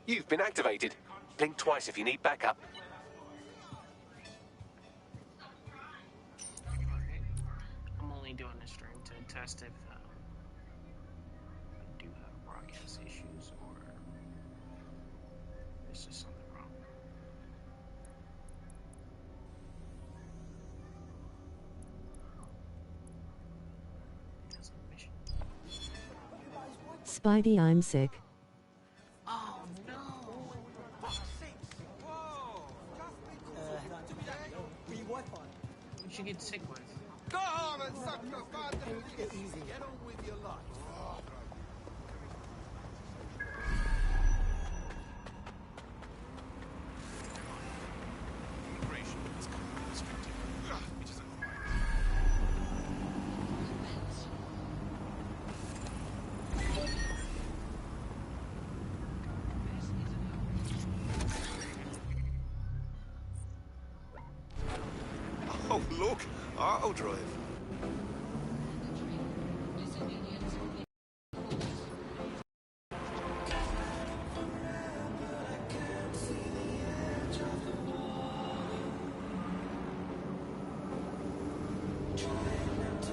You've been activated. Blink twice if you need backup. I'm only doing this stream to test if I do have broadcast issues or there's just something wrong. That's a mission. Spidey, I'm sick. Oh no! What you get sick with? Go on and suck your father. Get on with your life. Oh, look! Auto drive.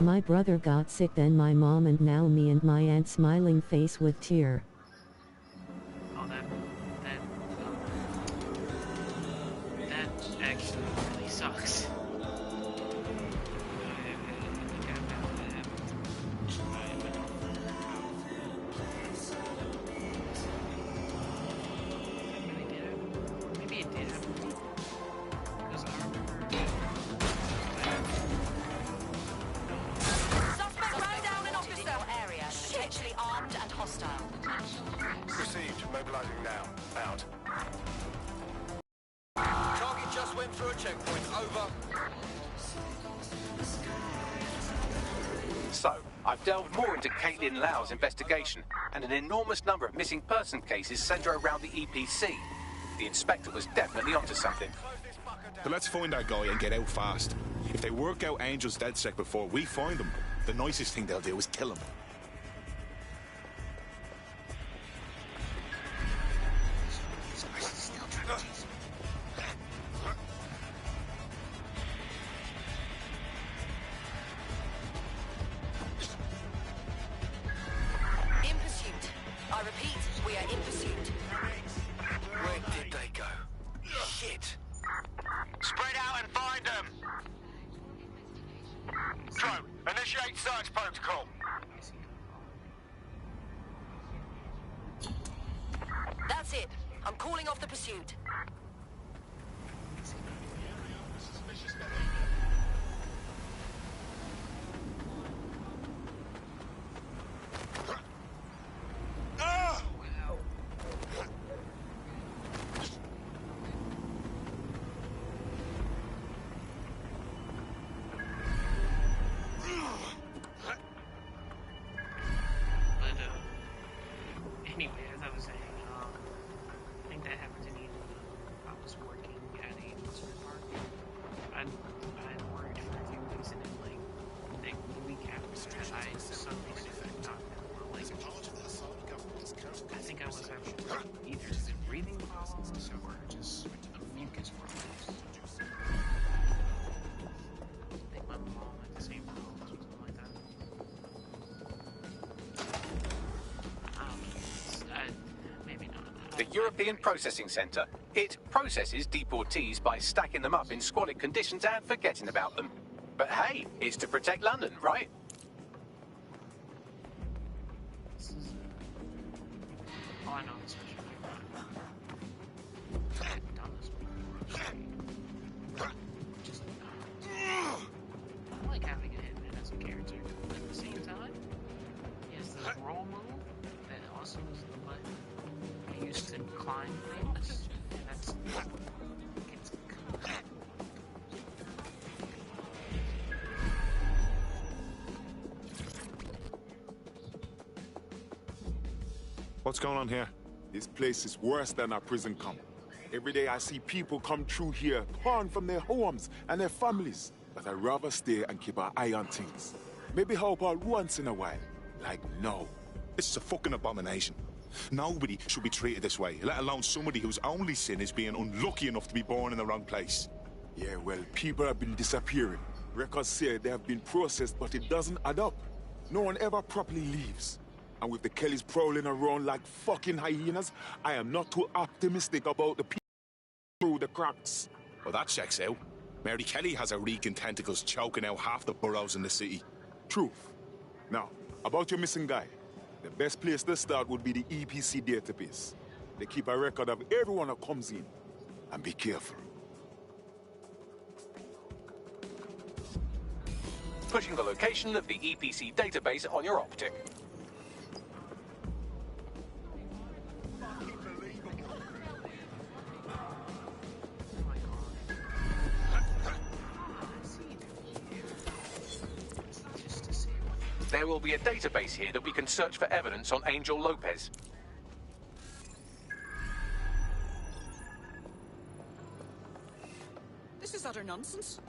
My brother got sick, then my mom, and now me and my aunt, smiling face with tear. Oh, that actually really sucks. Maybe it did happen. Because I remember. Suspect ran down an officer area, potentially armed and hostile. Received. Mobilizing now. Out. Target just went through a checkpoint. Over. So, I've delved more into Caitlin Lau's investigation, and an enormous number of missing person cases centre around the EPC. The inspector was definitely onto something. But let's find that guy and get out fast. If they work out Angel's DedSec before we find him, the nicest thing they'll do is kill him. In pursuit. I repeat, we are in pursuit. Where did they go? Shit. Spread out and find them. Drone, initiate search protocol. That's it. I'm calling off the pursuit. But anyway, as I was saying, I think that happened to me when I was working at a amusement park. I worked for a few weeks, and then like the week after that, I suddenly started talking. Like, I think I was having either breathing problems or just mucus problems. I think my mom had the same problems or something like that. Maybe not. The European Processing Centre. It processes deportees by stacking them up in squalid conditions and forgetting about them. But hey, it's to protect London, right? Oh, I know this mission. I've done this before. Just, I like having a hitman as a character, but at the same time, he has this roll move that also is the button he used to climb things, and that's gets What's going on here? This place is worse than a prison camp. Every day I see people come through here, torn from their homes and their families. But I'd rather stay and keep an eye on things. Maybe help out once in a while. Like, no. This is a fucking abomination. Nobody should be treated this way, let alone somebody whose only sin is being unlucky enough to be born in the wrong place. Yeah, well, people have been disappearing. Records say they have been processed, but it doesn't add up. No one ever properly leaves. And with the Kellys prowling around like fucking hyenas, I am not too optimistic about the people through the cracks. Well, that checks out. Mary Kelly has her reeking tentacles choking out half the boroughs in the city. Truth. Now, about your missing guy. The best place to start would be the EPC database. They keep a record of everyone that comes in. And be careful. Pushing the location of the EPC database on your optic. There will be a database here that we can search for evidence on Angel Lopez. This is utter nonsense.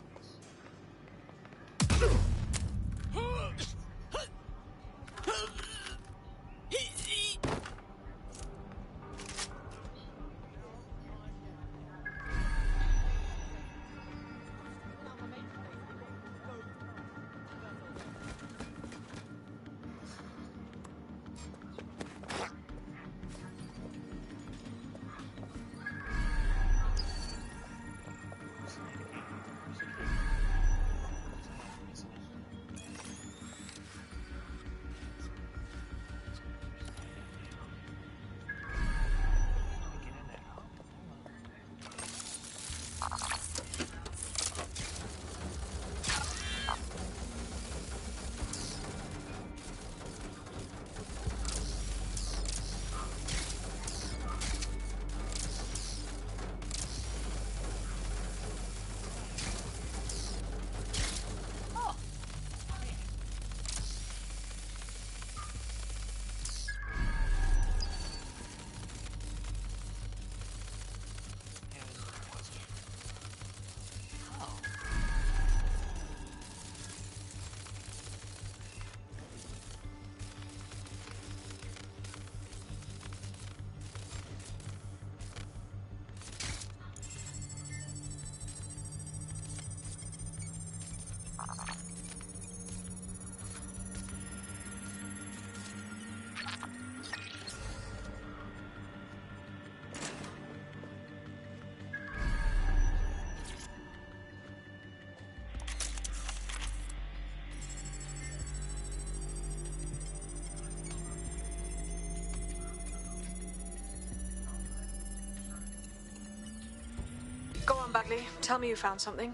Go on, Bagley. Tell me you found something.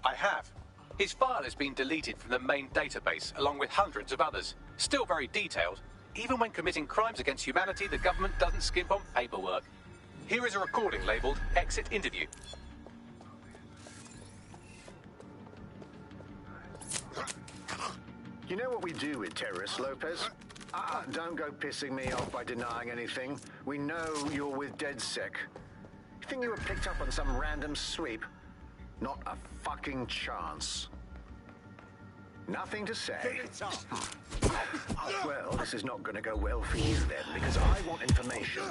I have. His file has been deleted from the main database, along with hundreds of others. Still very detailed. Even when committing crimes against humanity, the government doesn't skimp on paperwork. Here is a recording labelled Exit Interview. You know what we do with terrorists, Lopez? Don't go pissing me off by denying anything. We know you're with DedSec. You think you were picked up on some random sweep? Not a fucking chance. Nothing to say. Well, this is not going to go well for you then, because I want information.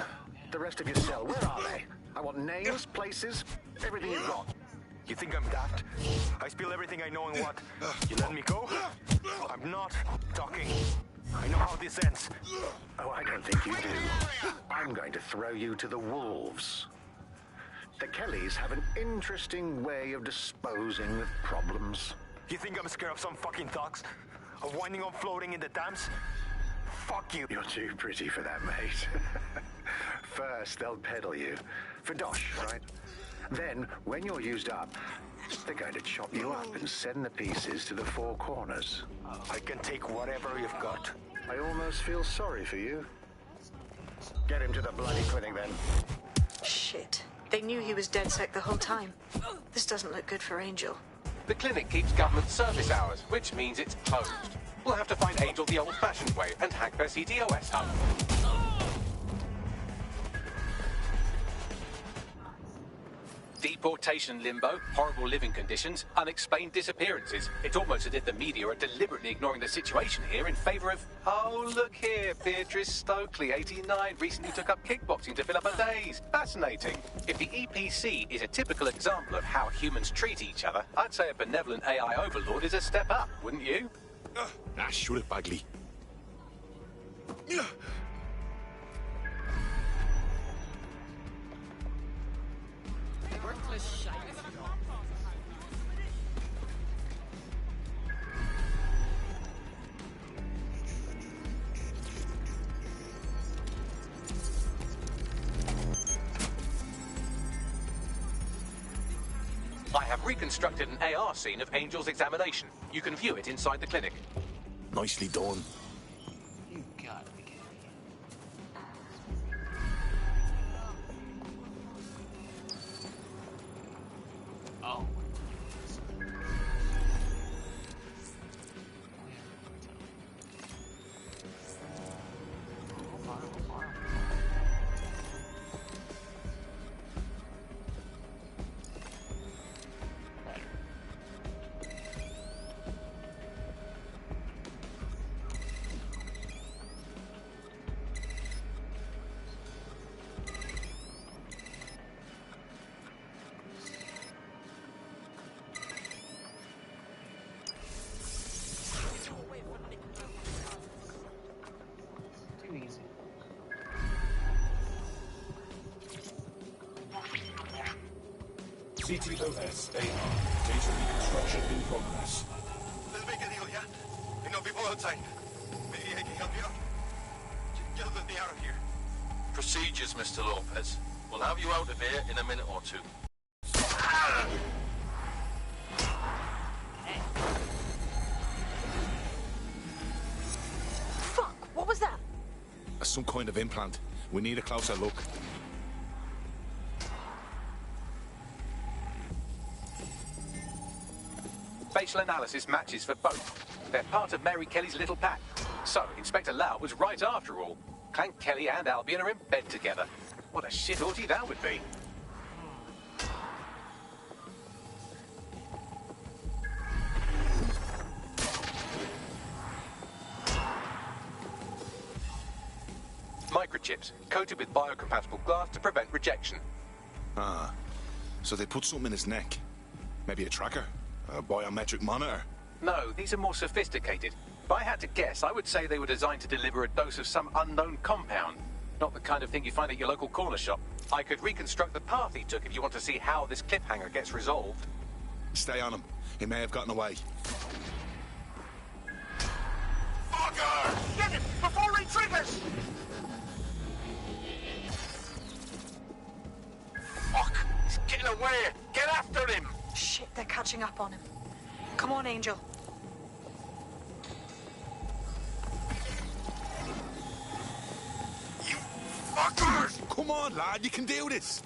The rest of your cell, where are they? I want names, places, everything you've got. You think I'm daft? I spill everything I know and what? You let me go? I'm not talking. I know how this ends. Oh, I don't think you do. I'm going to throw you to the wolves. The Kellys have an interesting way of disposing of problems. You think I'm scared of some fucking thugs? Of winding up floating in the dams? Fuck you. You're too pretty for that, mate. First, they'll peddle you. For dosh, right? Then, when you're used up, they're going to chop you up and send the pieces to the four corners. I can take whatever you've got. I almost feel sorry for you. Get him to the bloody clinic, then. Shit. They knew he was DedSec the whole time. This doesn't look good for Angel. The clinic keeps government service hours, which means it's closed. We'll have to find Angel the old-fashioned way and hack their CTOS hub. Deportation limbo, horrible living conditions, unexplained disappearances. It's almost as if the media are deliberately ignoring the situation here in favour of... Oh, look here, Beatrice Stokely, 89, recently took up kickboxing to fill up her days. Fascinating. If the EPC is a typical example of how humans treat each other, I'd say a benevolent AI overlord is a step up, wouldn't you? Shoot it, Bagley. Worthless shite. I have reconstructed an AR scene of Angel's examination. You can view it inside the clinic. Nicely done. You gotta be kidding me. Oh. Too easy. CTOS AR. Data reconstruction in progress. Let's make a deal, yeah? I know people outside. Maybe I can help you out. Just let me out of here. Procedures, Mr. Lopez. We'll have you out of here in a minute or two. Fuck, what was that? Some kind of implant. We need a closer look. Facial analysis matches for both. They're part of Mary Kelly's little pack. So, Inspector Lau was right after all. Clank Kelly and Albion are in bed together. What a shit orgy that would be. Microchips, coated with biocompatible glass to prevent rejection. Ah, so they put something in his neck. Maybe a tracker? A biometric monitor? No, these are more sophisticated. If I had to guess, I would say they were designed to deliver a dose of some unknown compound. Not the kind of thing you find at your local corner shop. I could reconstruct the path he took if you want to see how this cliffhanger gets resolved. Stay on him. He may have gotten away. Fucker! Get him before he triggers! Fuck! He's getting away! Get after him! Shit, they're catching up on him. Come on, Angel. You fuckers! Come on, lad, you can do this!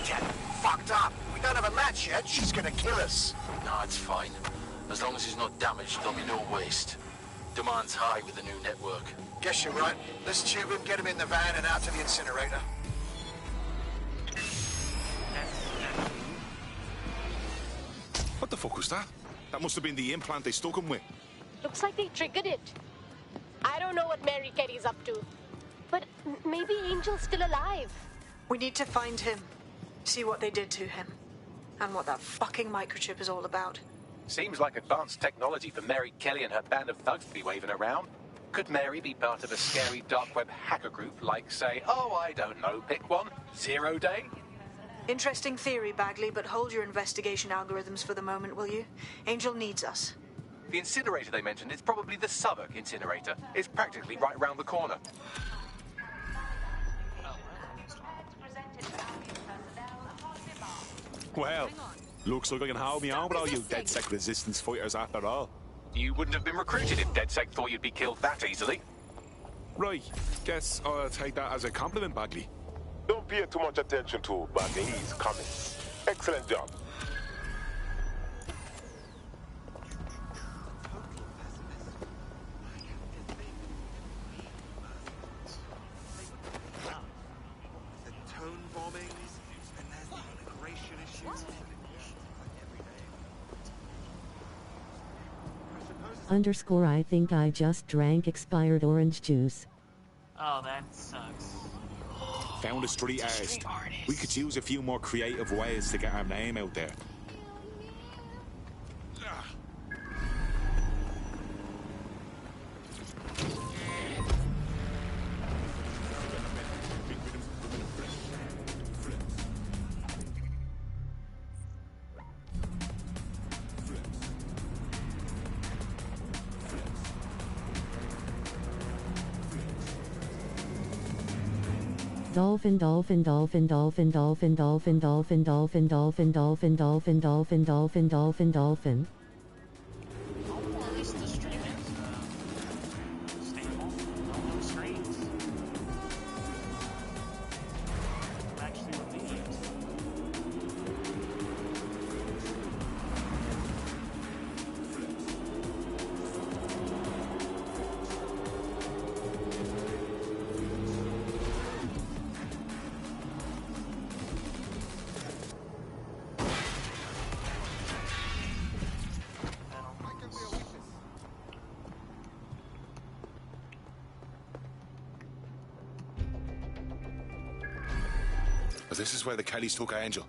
Get fucked up! We don't have a match yet. She's gonna kill us. No, it's fine. As long as he's not damaged, there'll be no waste. Demand's high with the new network. Guess you're right. Let's tube him, get him in the van and out to the incinerator. What the fuck was that? That must have been the implant they stuck him with. Looks like they triggered it. I don't know what Mary Kelly's up to. But maybe Angel's still alive. We need to find him. See what they did to him. And what that fucking microchip is all about. Seems like advanced technology for Mary Kelly and her band of thugs to be waving around. Could Mary be part of a scary dark web hacker group like, say, oh, I don't know, pick one, Zero Day? Interesting theory, Bagley, but hold your investigation algorithms for the moment, will you? Angel needs us. The incinerator they mentioned is probably the Southwark incinerator. It's practically right round the corner. Well, looks like I can hold me on with all you DedSec resistance fighters after all. You wouldn't have been recruited if DedSec thought you'd be killed that easily. Right, guess I'll take that as a compliment, Bagley. Don't pay too much attention to Bagley. He's coming. Excellent job. Underscore I think I just drank expired orange juice. Oh, that sucks. Found a street artist. We could use a few more creative ways to get our name out there. Dolphin, dolphin, dolphin, dolphin, dolphin, dolphin, dolphin, dolphin, dolphin, dolphin, dolphin, dolphin, dolphin, dolphin, dolphin. Oh, at least the stream is stable. No strains. Actually, what we need. This is where the Kellys took Angel.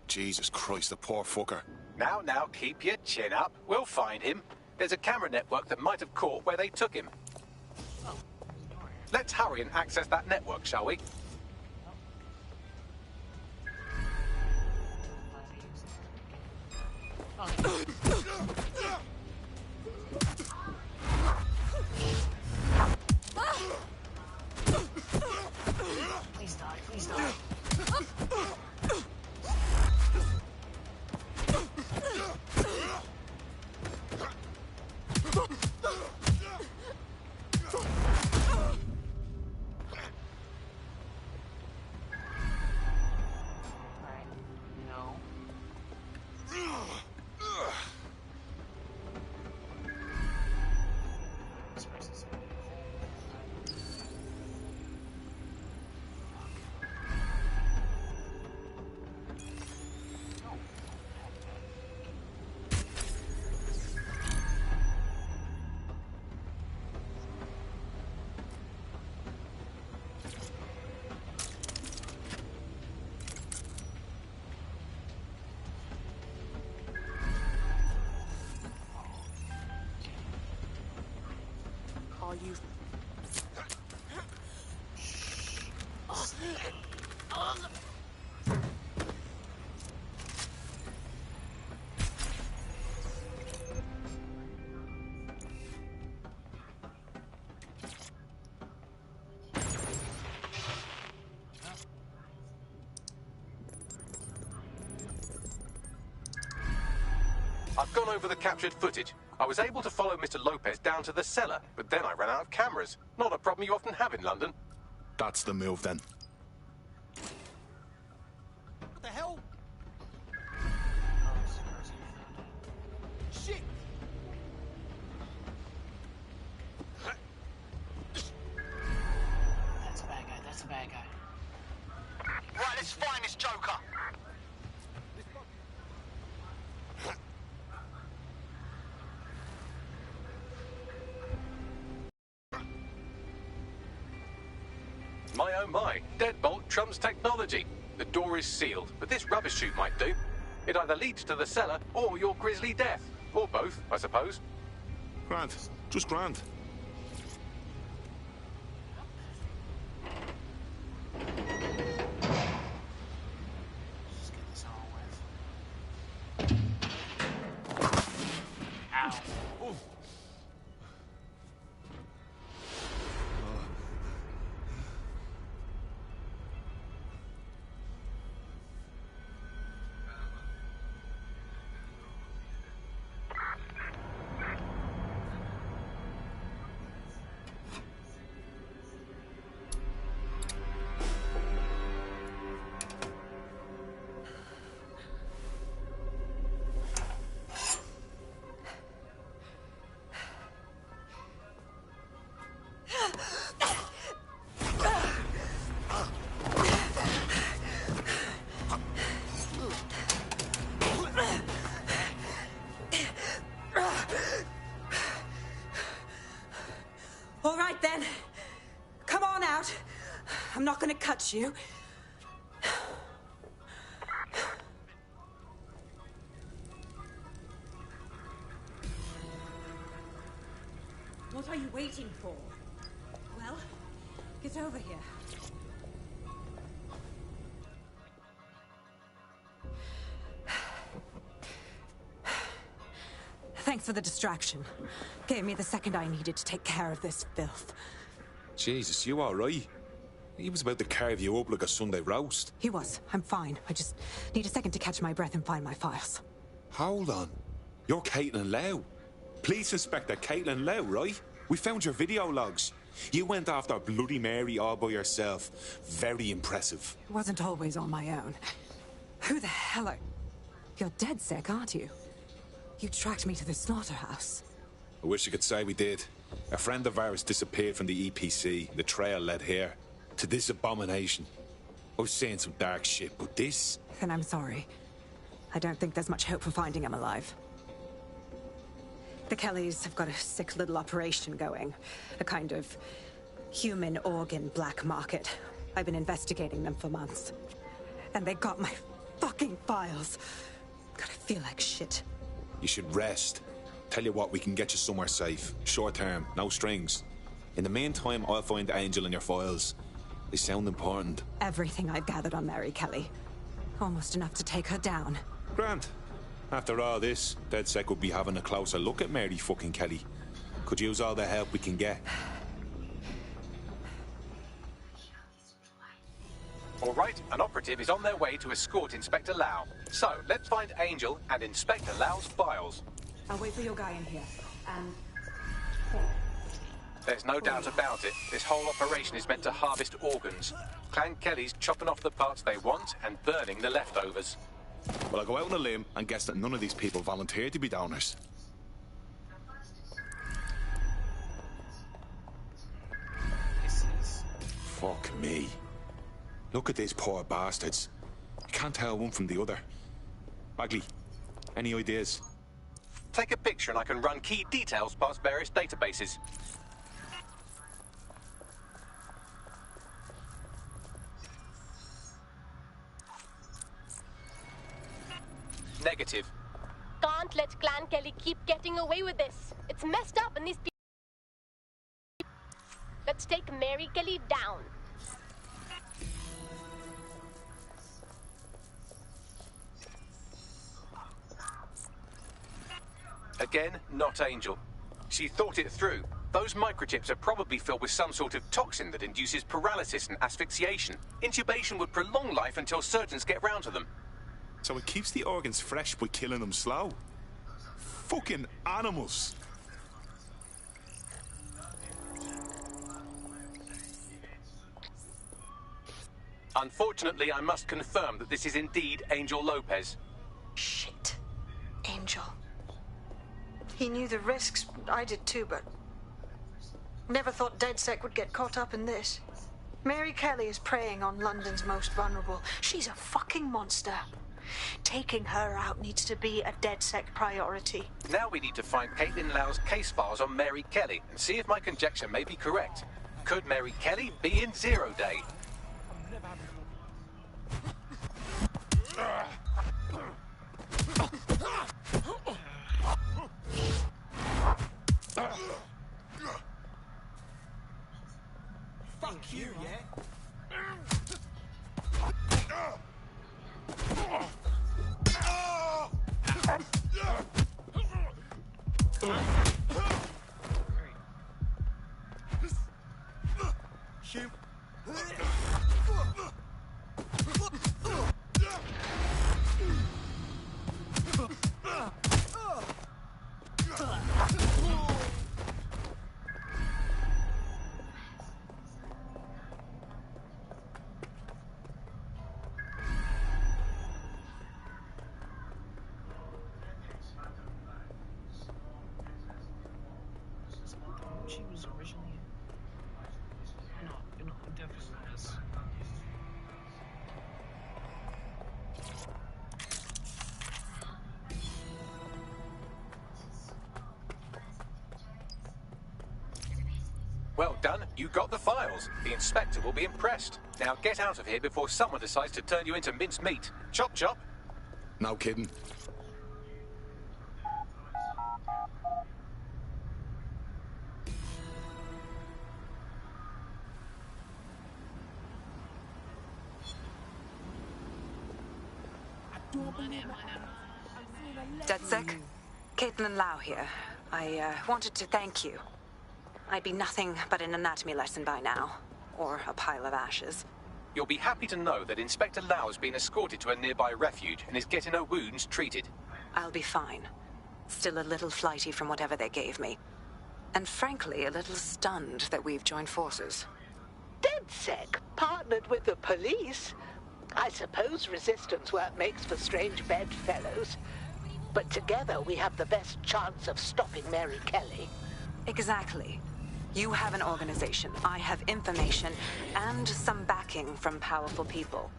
Jesus Christ, the poor fucker. Now, keep your chin up. We'll find him. There's a camera network that might have caught where they took him. Let's hurry and access that network, shall we? Please die, please die. You. I've gone over the captured footage. I was able to follow Mr. Lopez down to the cellar, but then I ran out of cameras. Not a problem you often have in London. That's the move, then. What the hell? Shit! That's a bad guy, that's a bad guy. Right, let's find this Joker. My oh my, deadbolt trumps technology. The door is sealed, but this rubbish chute might do. It either leads to the cellar or your grisly death. Or both, I suppose. Grant. Just Grant. Just get this all with. Ow. Ooh. I'm not gonna cut you. What are you waiting for? Well, get over here. Thanks for the distraction. Gave me the second I needed to take care of this filth. Jesus, you all right? He was about to carve you up like a Sunday roast. He was. I'm fine. I just need a second to catch my breath and find my files. Hold on. You're Caitlin Lau. Police Inspector Caitlin Lau, right? We found your video logs. You went after Bloody Mary all by yourself. Very impressive. It wasn't always on my own. Who the hell are... You're DedSec, aren't you? You tracked me to the slaughterhouse. I wish I could say we did. A friend of ours disappeared from the EPC. The trail led here. To this abomination. I was saying some dark shit, but this... Then I'm sorry. I don't think there's much hope for finding him alive. The Kellys have got a sick little operation going. A kind of human organ black market. I've been investigating them for months. And they got my fucking files. God, I feel like shit. You should rest. Tell you what, we can get you somewhere safe. Short term, no strings. In the meantime, I'll find Angel in your files. They sound important. Everything I've gathered on Mary Kelly. Almost enough to take her down. Grant. After all this, DedSec will be having a closer look at Mary fucking Kelly. Could use all the help we can get. All right, an operative is on their way to escort Inspector Lau. So, let's find Angel and Inspector Lau's files. I'll wait for your guy in here. And... There's no doubt about it. This whole operation is meant to harvest organs. Clan Kelly's chopping off the parts they want and burning the leftovers. Well, I'll go out on a limb and guess that none of these people volunteered to be donors. Fuck me. Look at these poor bastards. You can't tell one from the other. Bagley, any ideas? Take a picture and I can run key details past various databases. Negative. Can't let Clan Kelly keep getting away with this. It's messed up and these people... Let's take Mary Kelly down. Again, not Angel. She thought it through. Those microchips are probably filled with some sort of toxin that induces paralysis and asphyxiation. Intubation would prolong life until surgeons get round to them. So it keeps the organs fresh by killing them slow. Fucking animals. Unfortunately, I must confirm that this is indeed Angel Lopez. Shit. Angel. He knew the risks. I did too, but... Never thought DedSec would get caught up in this. Mary Kelly is preying on London's most vulnerable. She's a fucking monster. Taking her out needs to be a DedSec priority. Now we need to find Caitlin Lau's case files on Mary Kelly and see if my conjecture may be correct. Could Mary Kelly be in Zero Day? Fuck you, yeah? Shoot. She was originally... No, definitely was. Well done. You got the files. The inspector will be impressed. Now get out of here before someone decides to turn you into minced meat. Chop chop. No kidding. DedSec? Caitlin Lau here. I wanted to thank you. I'd be nothing but an anatomy lesson by now. Or a pile of ashes. You'll be happy to know that Inspector Lau has been escorted to a nearby refuge and is getting her wounds treated. I'll be fine. Still a little flighty from whatever they gave me. And frankly, a little stunned that we've joined forces. DedSec partnered with the police? I suppose resistance work makes for strange bedfellows. But together we have the best chance of stopping Mary Kelly. Exactly. You have an organization, I have information, and some backing from powerful people.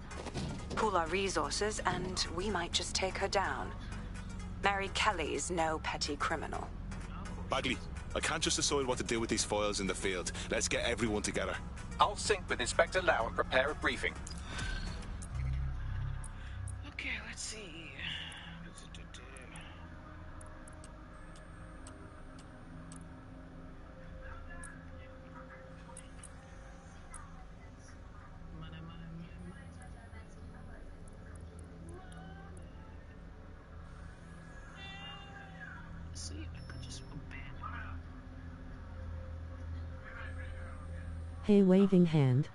Pool our resources, and we might just take her down. Mary Kelly's no petty criminal. Bagley, I can't just decide what to do with these files in the field. Let's get everyone together. I'll sync with Inspector Lau and prepare a briefing. Okay, let's see. See, I could just abandon. Hey, waving hand.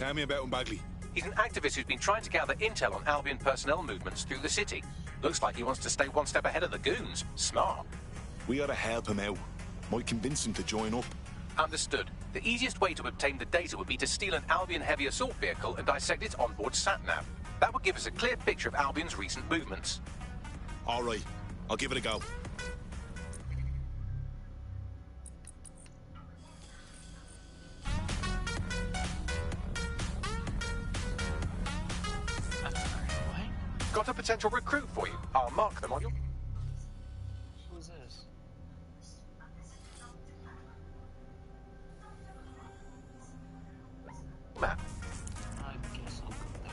Tell me about him, Bagley. He's an activist who's been trying to gather intel on Albion personnel movements through the city. Looks like he wants to stay one step ahead of the goons. Smart. We ought to help him out. Might convince him to join up. Understood. The easiest way to obtain the data would be to steal an Albion heavy assault vehicle and dissect its onboard satnav. That would give us a clear picture of Albion's recent movements. All right. I'll give it a go. Got a potential recruit for you. I'll mark them on your... Who's this? map. I guess I'll go there.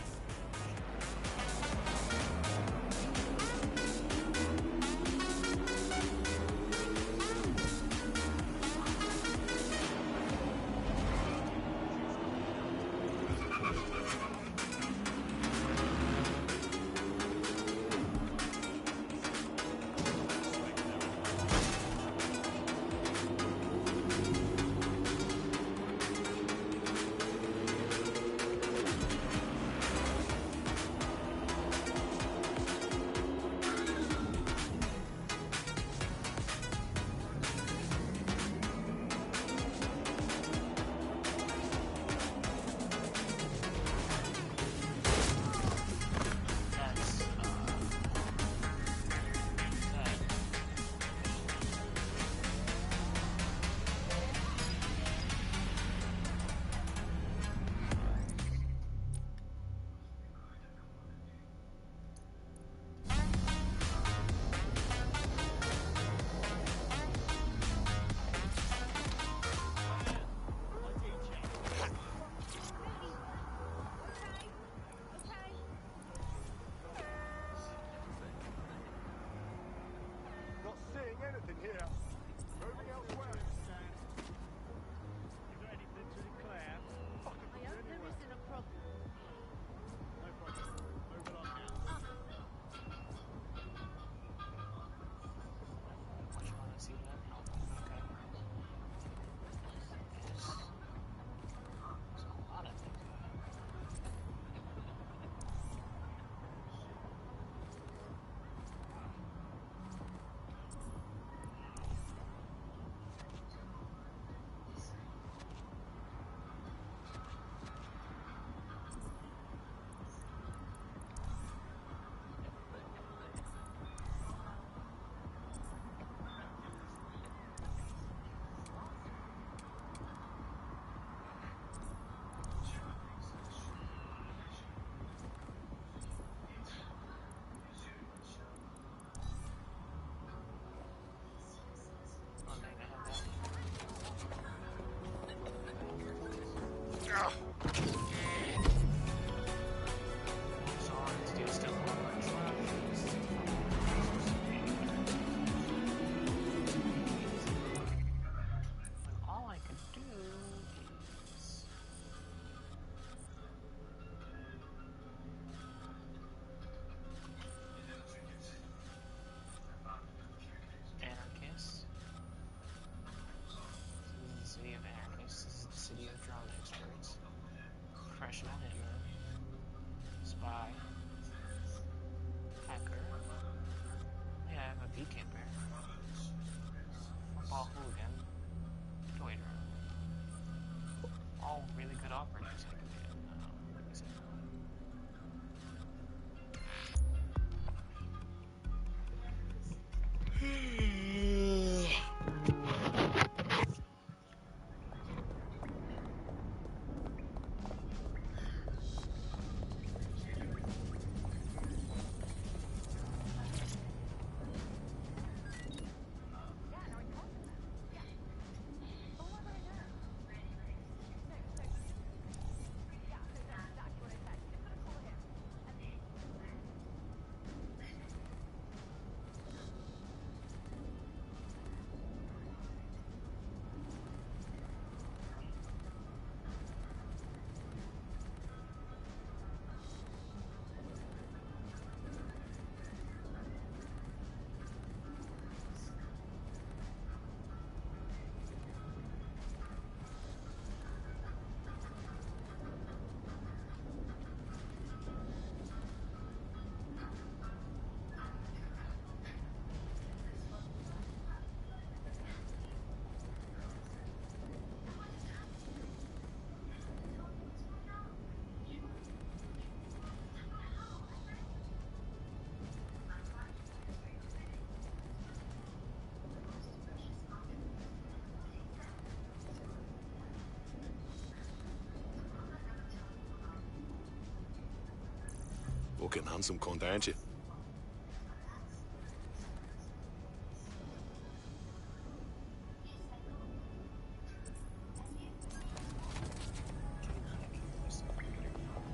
Fucking handsome cunt, aren't you?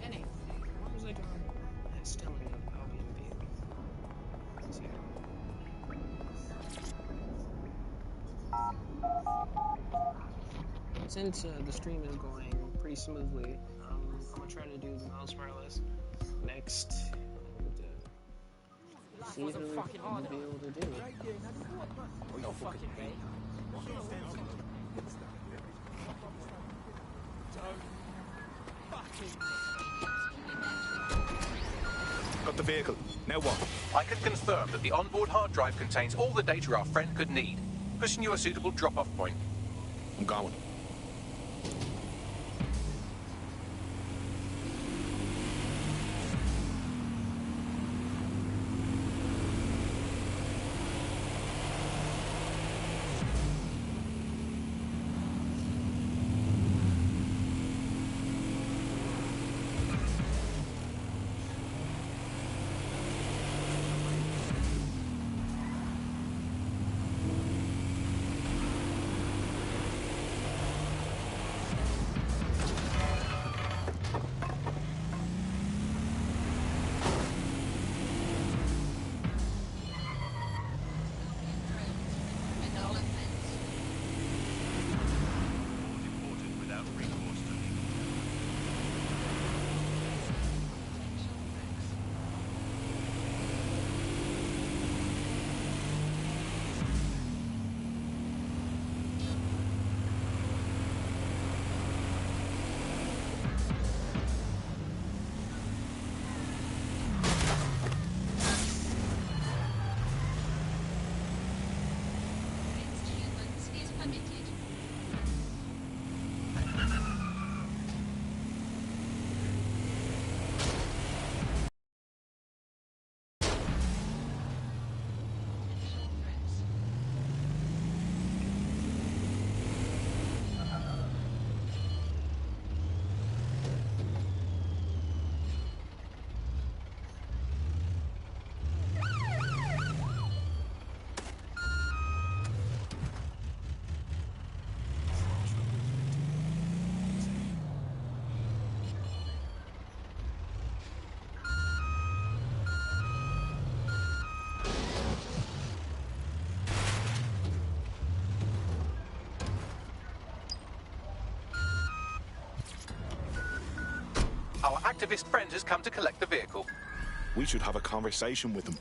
Anything. What was I doing? Still in the Albion vehicle. Since the stream is going pretty smoothly, I'm gonna try to do the Miles Morales next. See if we'll be able to do it. No fucking way. Got the vehicle. Now what? I can confirm that the onboard hard drive contains all the data our friend could need, pushing you a suitable drop-off point. I'm going. Our activist friend has come to collect the vehicle. We should have a conversation with him.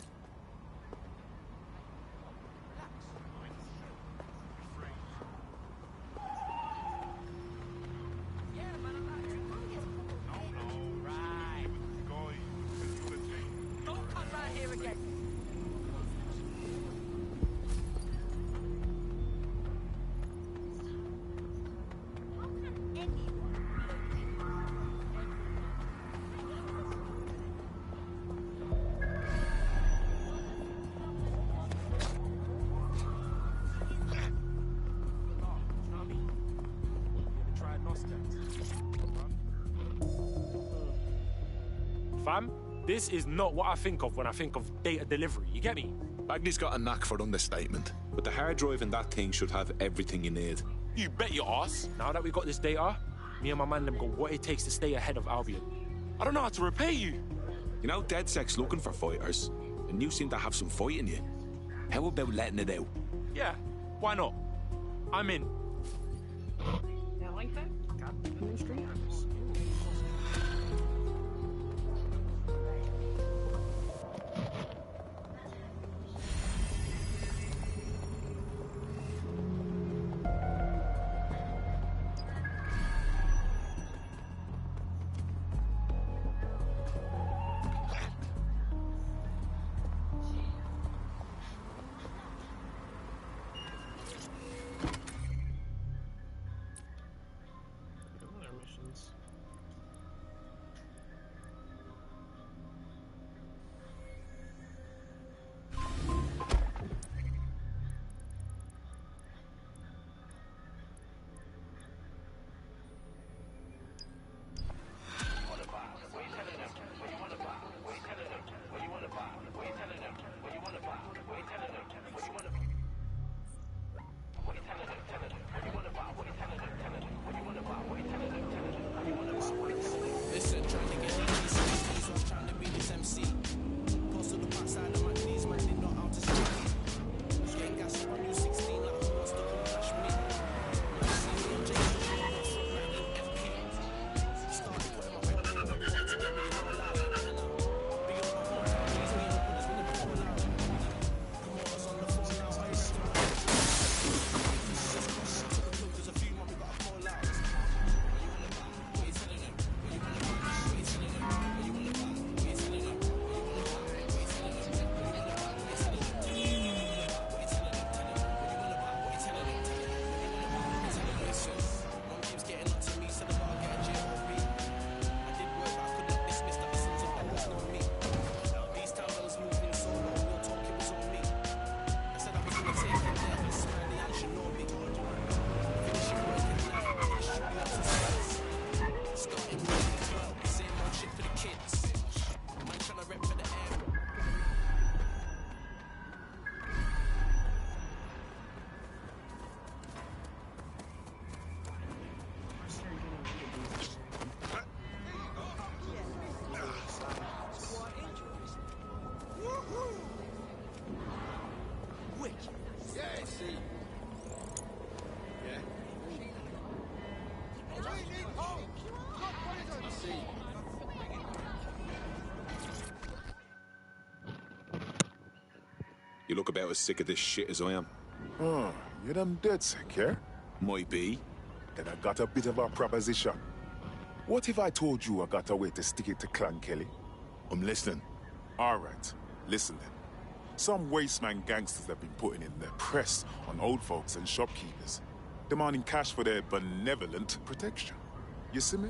Fam, this is not what I think of when I think of data delivery, you get me? Bagney's got a knack for understatement. But the hard drive in that thing should have everything you need. You bet your ass. Now that we got this data, me and my man them got what it takes to stay ahead of Albion. I don't know how to repay you. You know, DedSec's looking for fighters, and you seem to have some fight in you. How about letting it out? Yeah, why not? I'm in. Yeah, I like that. Got a new stream. look about as sick of this shit as I am. Oh, you done DedSec, yeah? Might be. Then I got a bit of a proposition. What if I told you I got a way to stick it to Clan Kelly? I'm listening. All right, listen then. Some wasteman gangsters have been putting in their press on old folks and shopkeepers, demanding cash for their benevolent protection. You see me?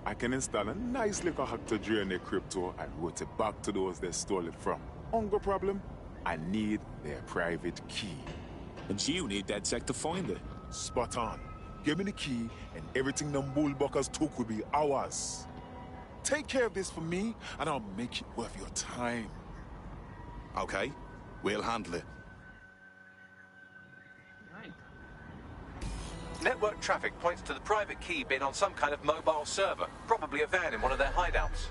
I can install a nice little hack to drain their crypto and route it back to those they stole it from. Hunger problem? I need their private key. And you need DedSec to find it. Spot on. Give me the key, and everything them bullbuckers took will be ours. Take care of this for me, and I'll make it worth your time. Okay, we'll handle it. Network traffic points to the private key bin on some kind of mobile server, probably a van in one of their hideouts.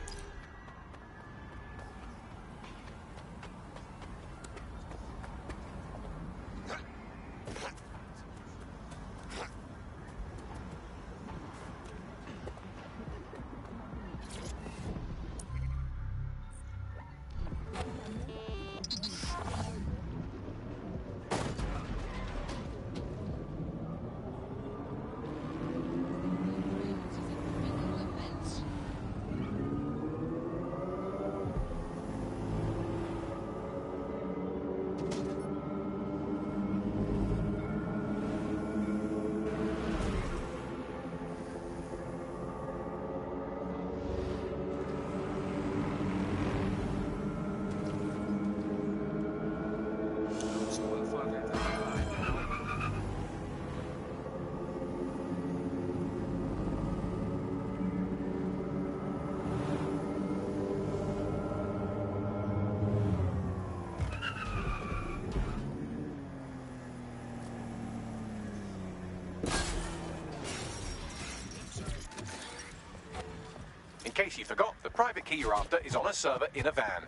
In case you forgot, the private key you're after is on a server in a van.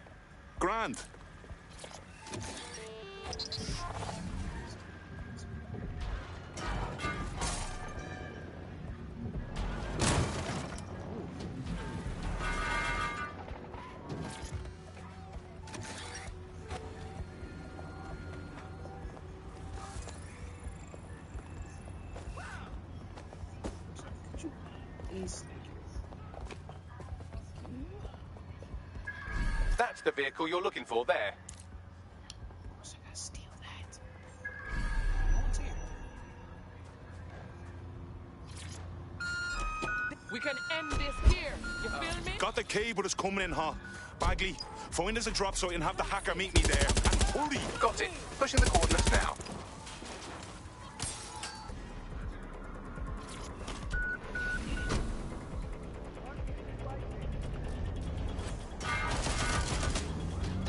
Grand. That's the vehicle you're looking for there. We can end this here. You feel me? Got the key, but it's coming in hot. Bagley, find us a drop site and have the hacker meet me there. And hurry! Got it. Pushing the coordinates now.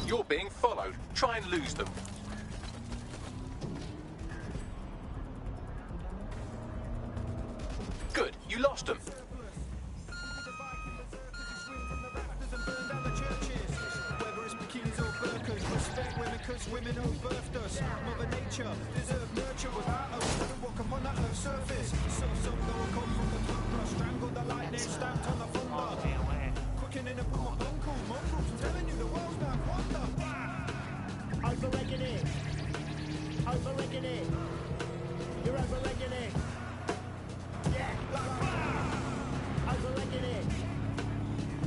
You're being followed. Try and lose them. Good. You lost them. Because women who birthed us, Mother Nature deserve nurture without us. Wouldn't walk upon that earth's surface. So though I come from the tundra, strangled the lightning, stamped on the thunder. Quickening up my uncle, mongrels, telling you the world's not wonder. Overlegging it, overlegging it. You're overlegging it. Yeah, overlegging it,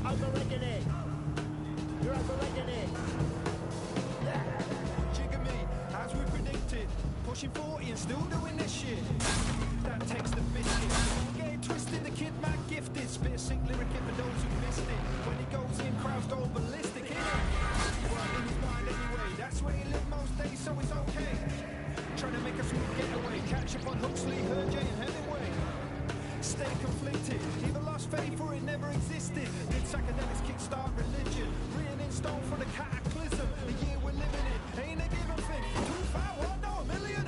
overlegging it. You're overlegging it. Jigger me, as we predicted. Pushing 40 and still doing this shit. That takes the biscuit. Getting twisted, the kid man gifted. Spit a sick lyric in for those who missed it. When he goes in, crowds go ballistic. Well, in his mind anyway. That's where he lived most days, so it's okay. Trying to make a smooth getaway. Catch up on Huxley, Hergé and Hemingway. Stay conflicted. Either lost faith or it never existed. Did psychedelics kickstart religion? Written in stone for the cataclysm. The year we're living in ain't a given thing. 251, no, a million.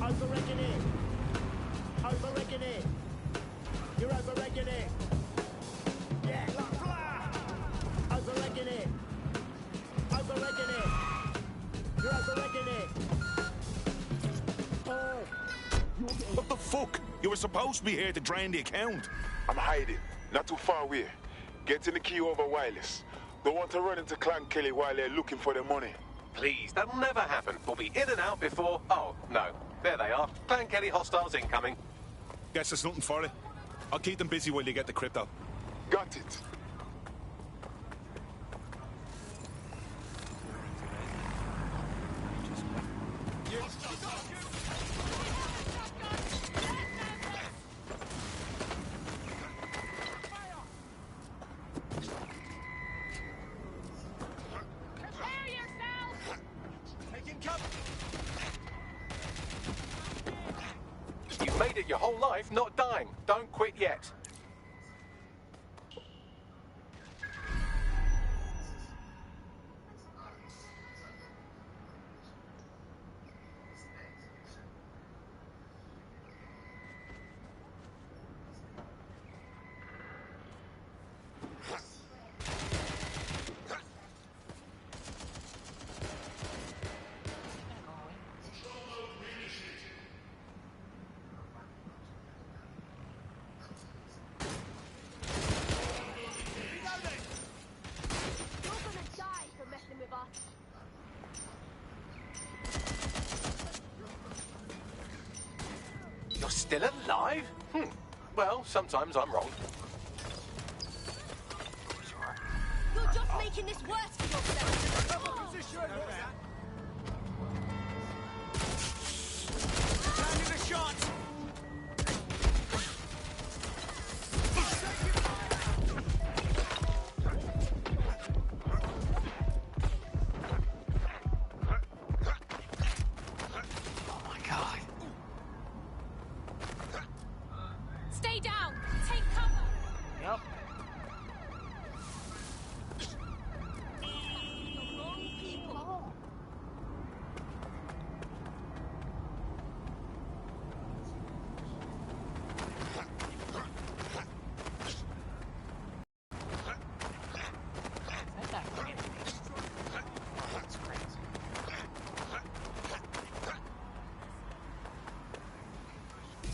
Overregging it. Overregging it. You're overregging it. Yeah, like blah. Overregging it. Overregging it. You're overregging it. What the fuck? You were supposed to be here to drain the account. I'm hiding, not too far away. Getting the key over wireless. Don't want to run into Clan Kelly while they're looking for the money. please, that'll never happen. We'll be in and out before... Oh, no. There they are. Clan Kelly hostiles incoming. Guess there's nothing for it. I'll keep them busy while you get the crypto. Got it. You've made it your whole life not dying. Don't quit yet. You're still alive? Well, sometimes I'm wrong. You're just making this worse for yourself. Landing a shot! Oh my god. Stay down. Take cover. Yep.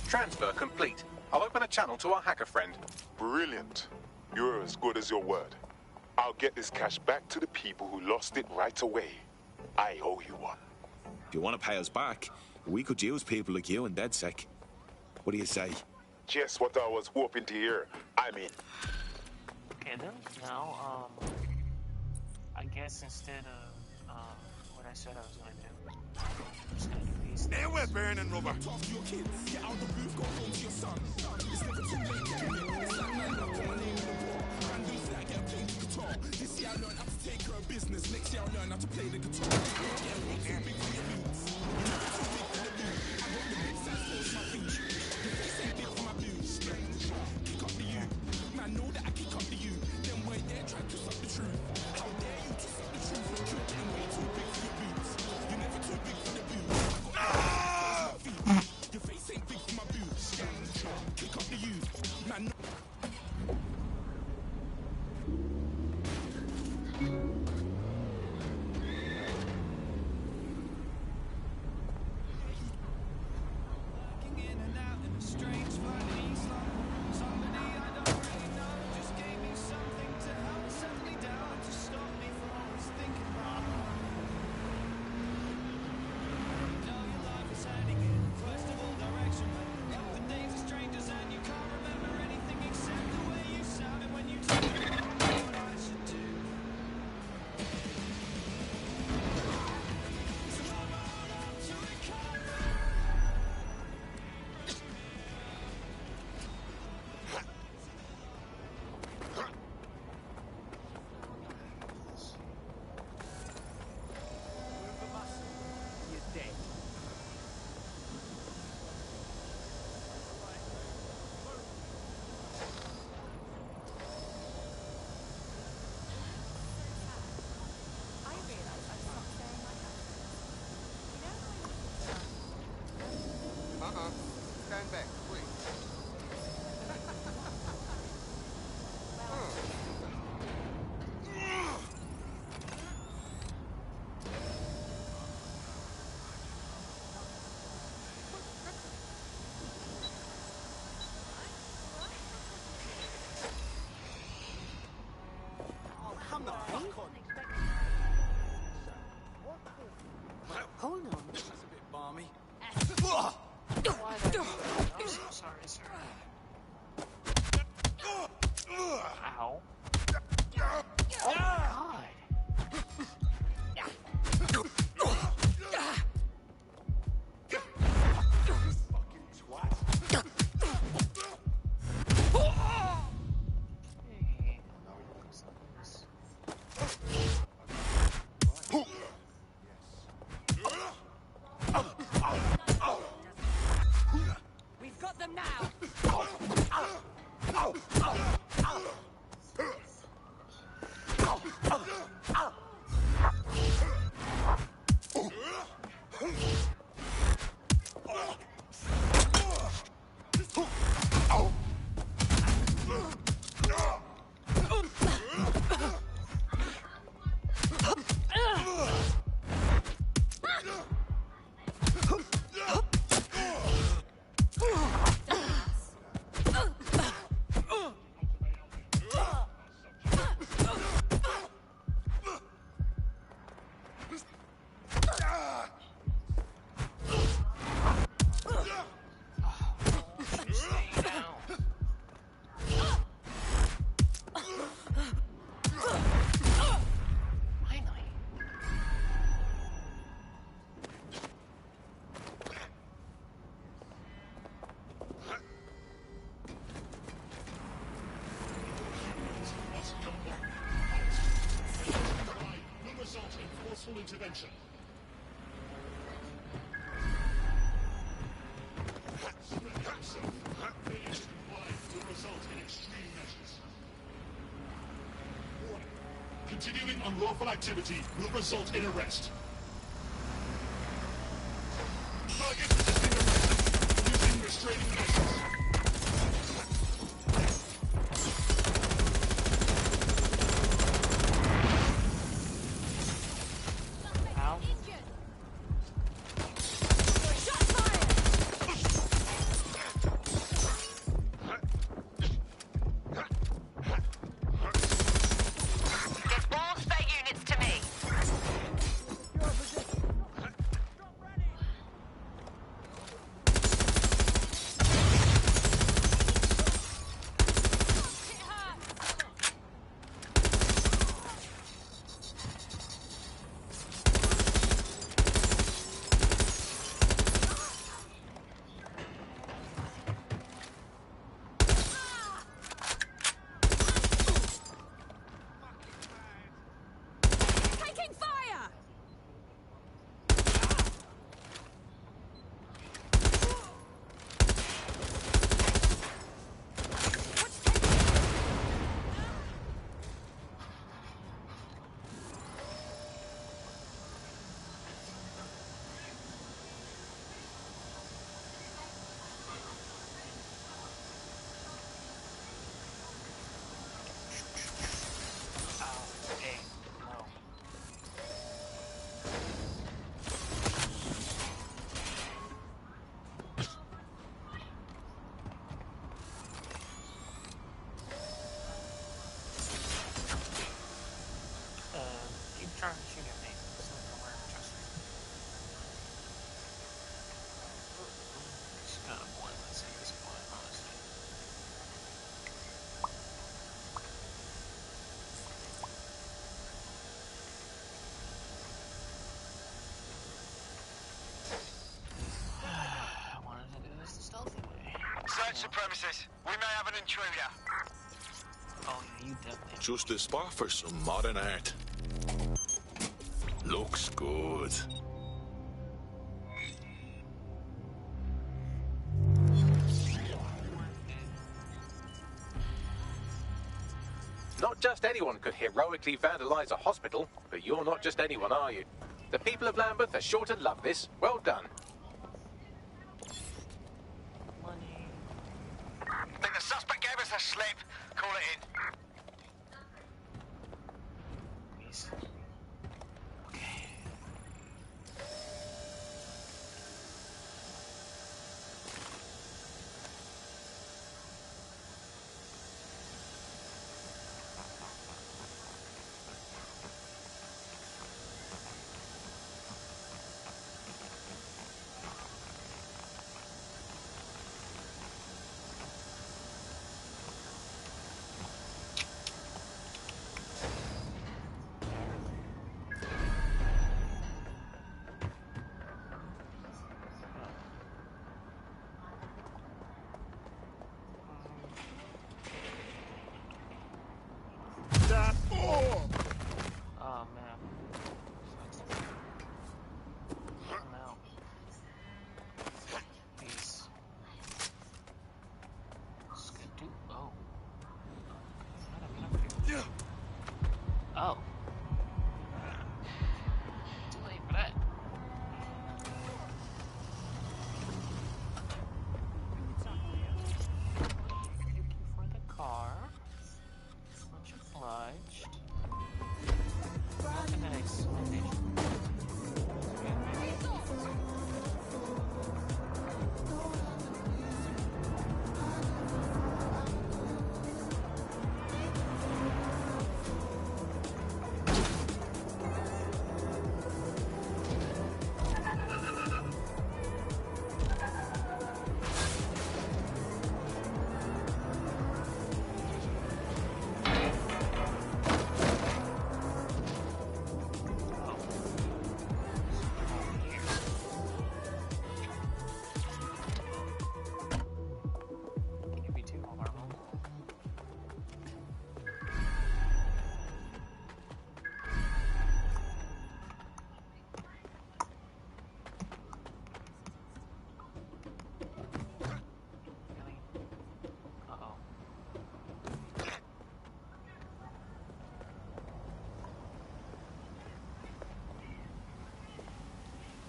Transfer complete. I'll open a channel to our hacker friend. Brilliant. You're as good as your word. I'll get this cash back to the people who lost it right away. I owe you one. If you want to pay us back, we could use people like you in DedSec. What do you say? Just what I was hoping to hear. I'm in. Okay, then now, I guess instead of what I said I was gonna do, I'm just gonna do these things. There we're burning rubber. Talk to your kids, get out the booth, go home to your son. It's never too late to give it. It's like man up, put my name in the war. Random flag, get playing the guitar. This year I learned how to take care of business. Next year I'll learn how to play the guitar. Get way too big for your boots. You're never too big for the boot. I got the big size close my boot. Your face ain't big for my boots. Kick up the you. Man, know that I kick up the you. Them way there try to twist up the truth. How dare you twist up the truth? You're getting way too big for your boots. You're never too big for the boot. Your face ain't big for my boots. Kick up the you. Man, intervention. Failure to comply will result in extreme measures. Warning. Continuing unlawful activity will result in arrest. Target resisting arrest using restraining measures. Search the premises. We may have an intruder. Oh, yeah, you definitely. Just a spot for some modern art. Looks good. Not just anyone could heroically vandalize a hospital, but you're not just anyone, are you? The people of Lambeth are sure to love this. Well done. Think the suspect gave us a slip. Call it in.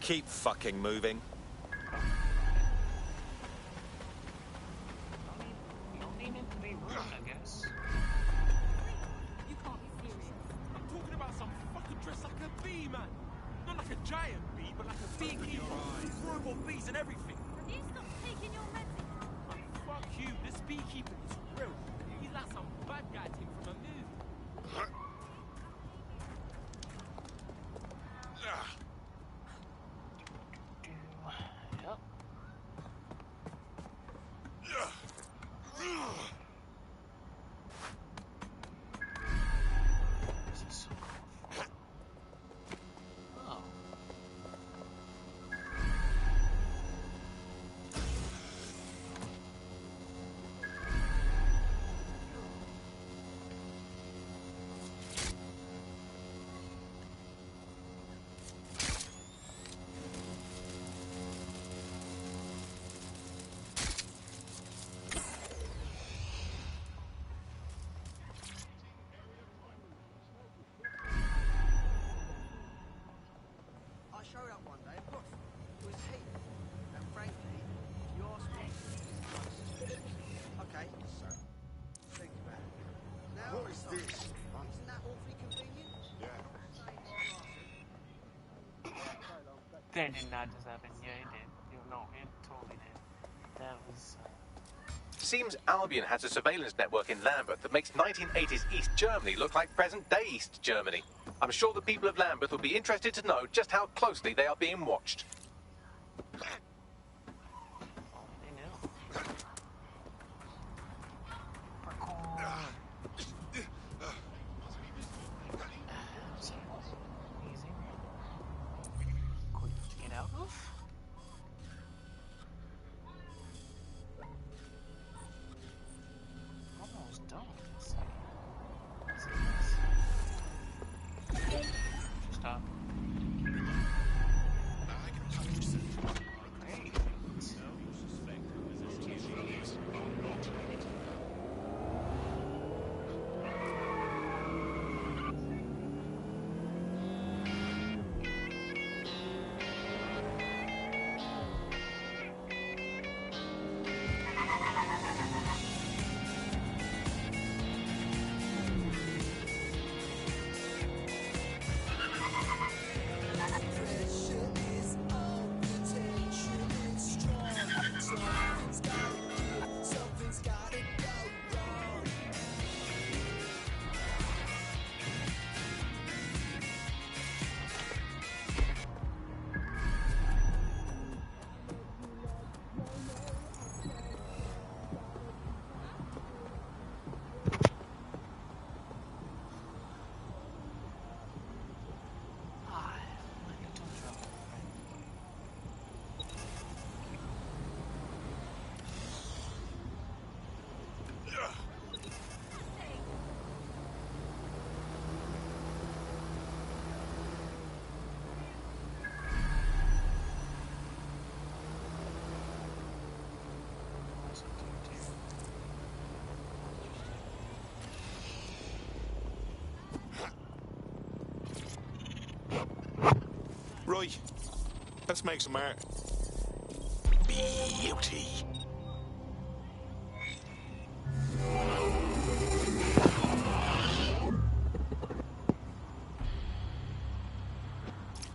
Keep fucking moving. No need to be rude, I guess. You can't be serious. I'm talking about some fucking dressed like a bee, man. Not like a giant bee, but like a beekeeper. Robot bees and everything. Have you stopped taking your medicine? Fuck you, this beekeeper is real. He's like some bad guy thing from a movie. Yep. Oh. I showed up one day, of course. It was heat. And frankly, if you ask me, I'm suspicious. Okay, so, think about it. Now, what is this? Isn't that awfully convenient? Yeah. That did not just happen. Yeah, it did. No, it totally did. That was. Seems Albion has a surveillance network in Lambeth that makes 1980s East Germany look like present-day East Germany. I'm sure the people of Lambeth will be interested to know just how closely they are being watched. They knew. Easy. Quick to get out of. Almost done with this. Stop. Great. Right, let's make some art. Beauty.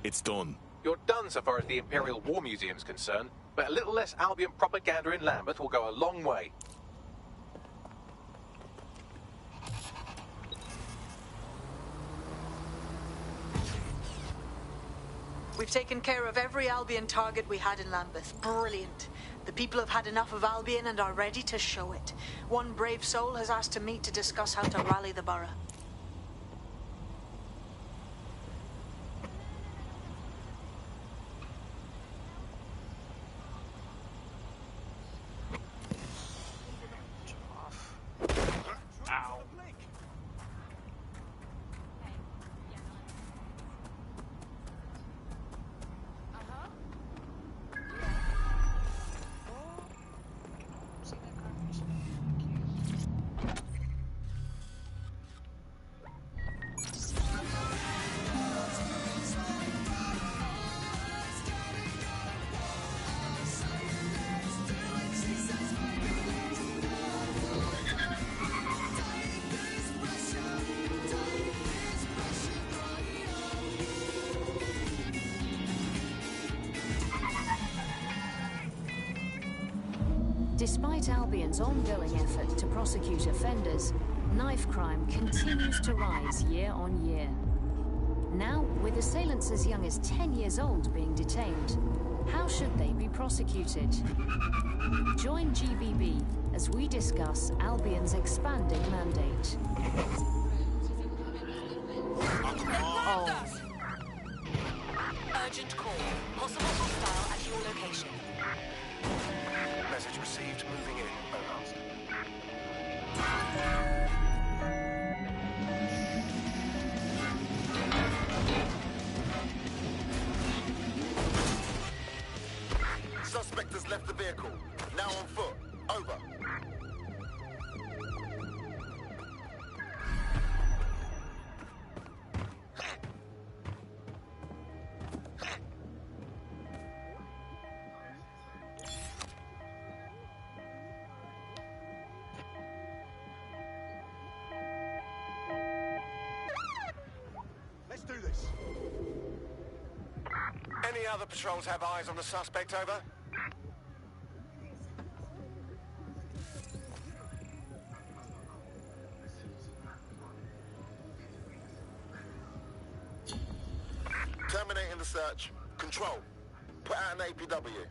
It's done. You're done so far as the Imperial War Museum's concerned, but a little less Albion propaganda in Lambeth will go a long way. We've taken care of every Albion target we had in Lambeth. Brilliant. The people have had enough of Albion and are ready to show it. One brave soul has asked to meet to discuss how to rally the borough. Ow. Despite Albion's ongoing effort to prosecute offenders, knife crime continues to rise year on year. Now, with assailants as young as 10 years old being detained, how should they be prosecuted? Join GBB as we discuss Albion's expanding mandate. Oh. Urgent call. Possible hostile at your location. Message received. Moving in. Suspect has left the vehicle. Now on foot. Over. Let's do this. Any other patrols have eyes on the suspect, over? Terminating the search. Control. Put out an APW.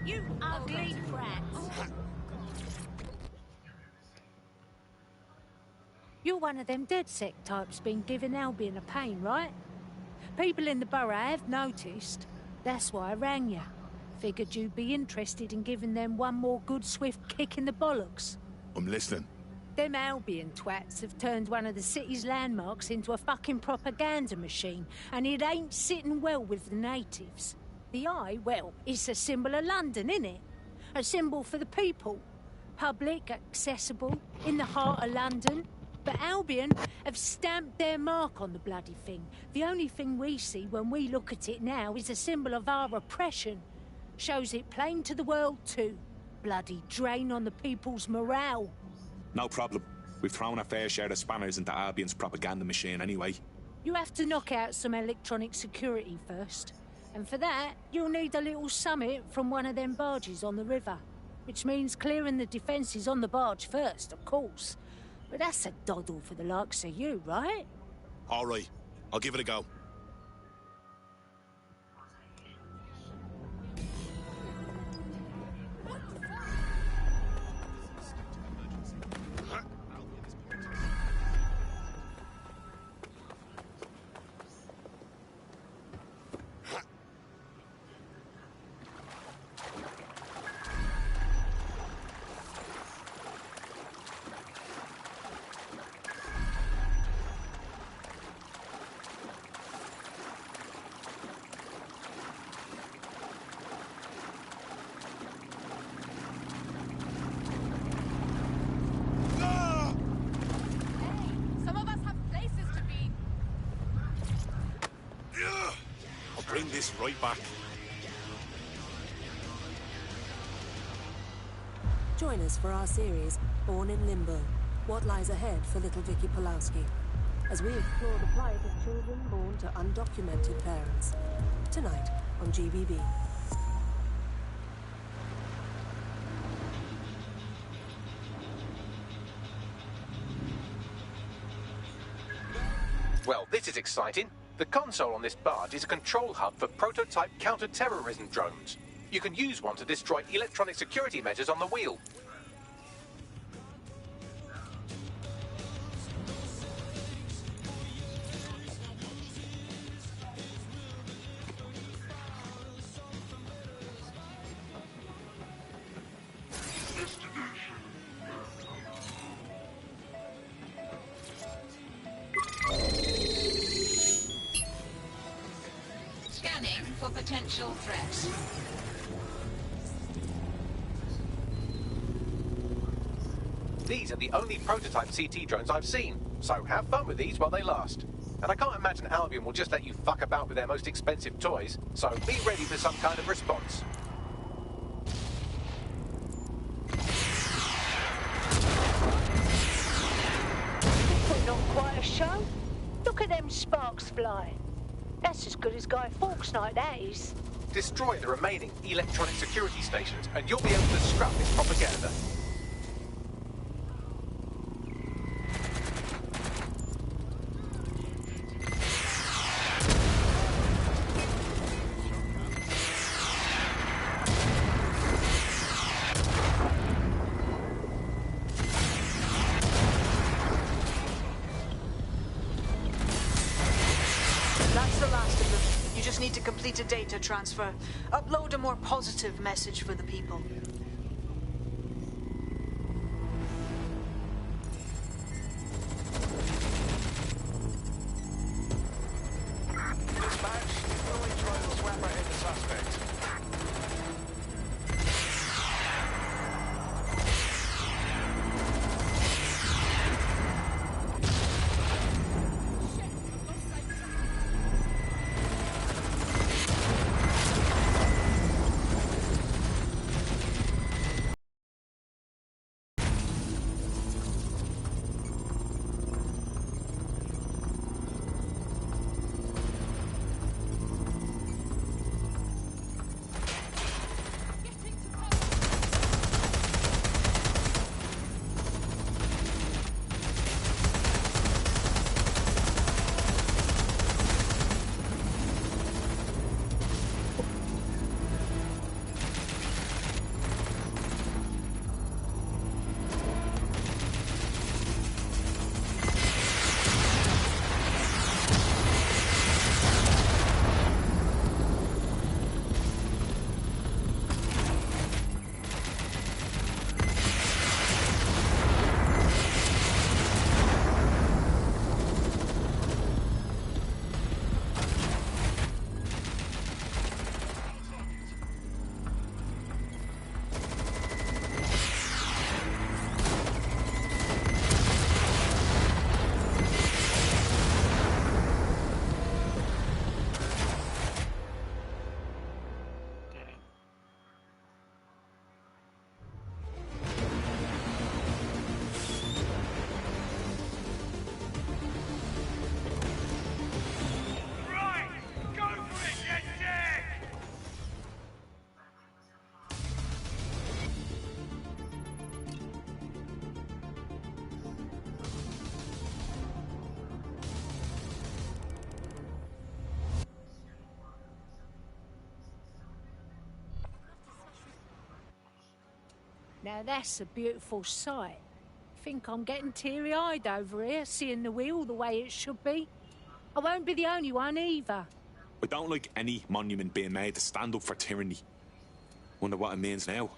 You ugly brats. You're one of them DedSec types been giving Albion a pain, right? People in the borough have noticed. That's why I rang you. Figured you'd be interested in giving them one more good swift kick in the bollocks. I'm listening. Them Albion twats have turned one of the city's landmarks into a fucking propaganda machine, and it ain't sitting well with the natives. The Eye, well, it's a symbol of London, innit? A symbol for the people. Public, accessible, in the heart of London. But Albion have stamped their mark on the bloody thing. The only thing we see when we look at it now is a symbol of our oppression. Shows it plain to the world too. Bloody drain on the people's morale. No problem. We've thrown a fair share of spanners into Albion's propaganda machine anyway. You have to knock out some electronic security first. And for that, you'll need a little summit from one of them barges on the river. Which means clearing the defences on the barge first, of course. But that's a doddle for the likes of you, right? All right. I'll give it a go. Some of us have places to be. I'll bring this right back. Join us for our series, Born in Limbo, What Lies Ahead for Little Vicky Pulowski, as we explore the plight of children born to undocumented parents. Tonight on GBB. Well, this is exciting. The console on this barge is a control hub for prototype counter-terrorism drones. You can use one to destroy electronic security measures on the wheel. potential threats. These are the only prototype CT drones I've seen, so have fun with these while they last. And I can't imagine Albion will just let you fuck about with their most expensive toys, so be ready for some kind of response. Putting on quite a show. Look at them sparks fly. That's as good as Guy Fawkes night, that is. Destroy the remaining electronic security stations, and you'll be able to scrap this propaganda. That's the last of them. You just need to complete a data transfer. Upload a more positive message for the people. Dispatch, fully trial swapper hit the suspect. Now that's a beautiful sight. Think I'm getting teary-eyed over here, seeing the wheel the way it should be. I won't be the only one either. I don't like any monument being made to stand up for tyranny. Wonder what it means now.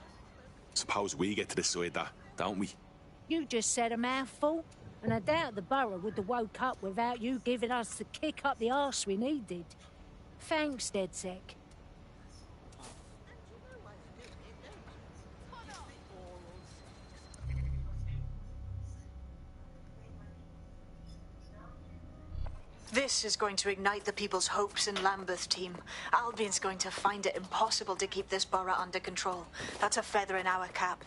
Suppose we get to decide that, don't we? You just said a mouthful, and I doubt the borough would have woke up without you giving us the kick up the arse we needed. Thanks, DedSec. This is going to ignite the people's hopes in Lambeth, team. Albion's going to find it impossible to keep this borough under control. That's a feather in our cap.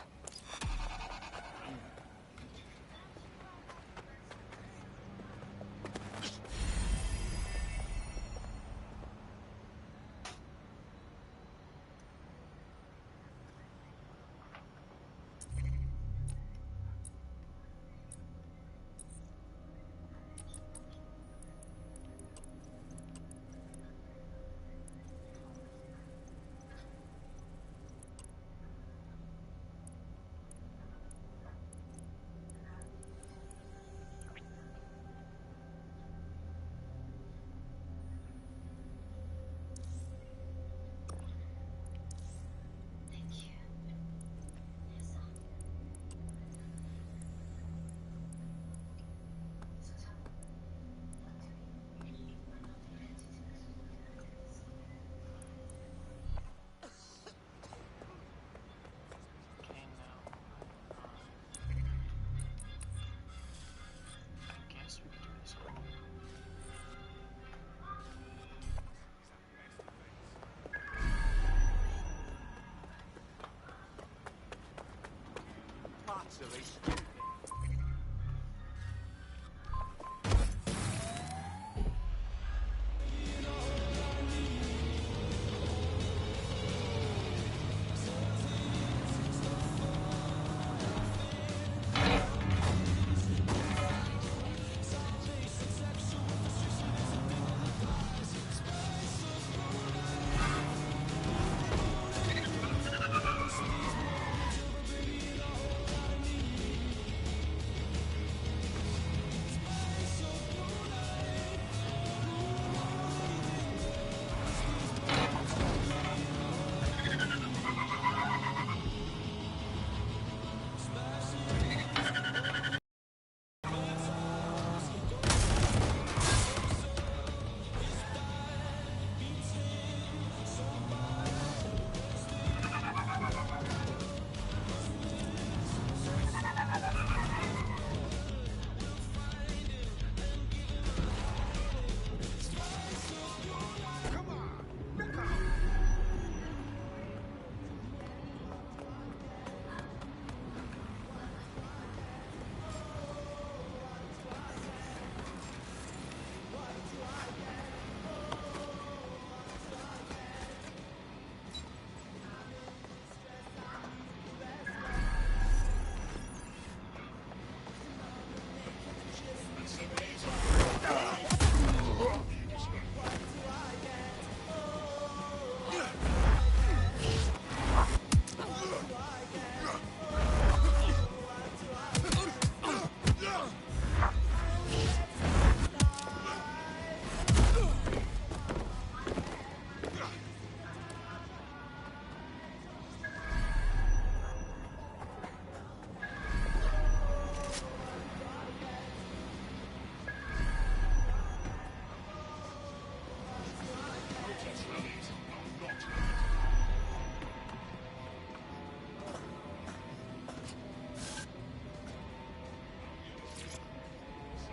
utterly stupid.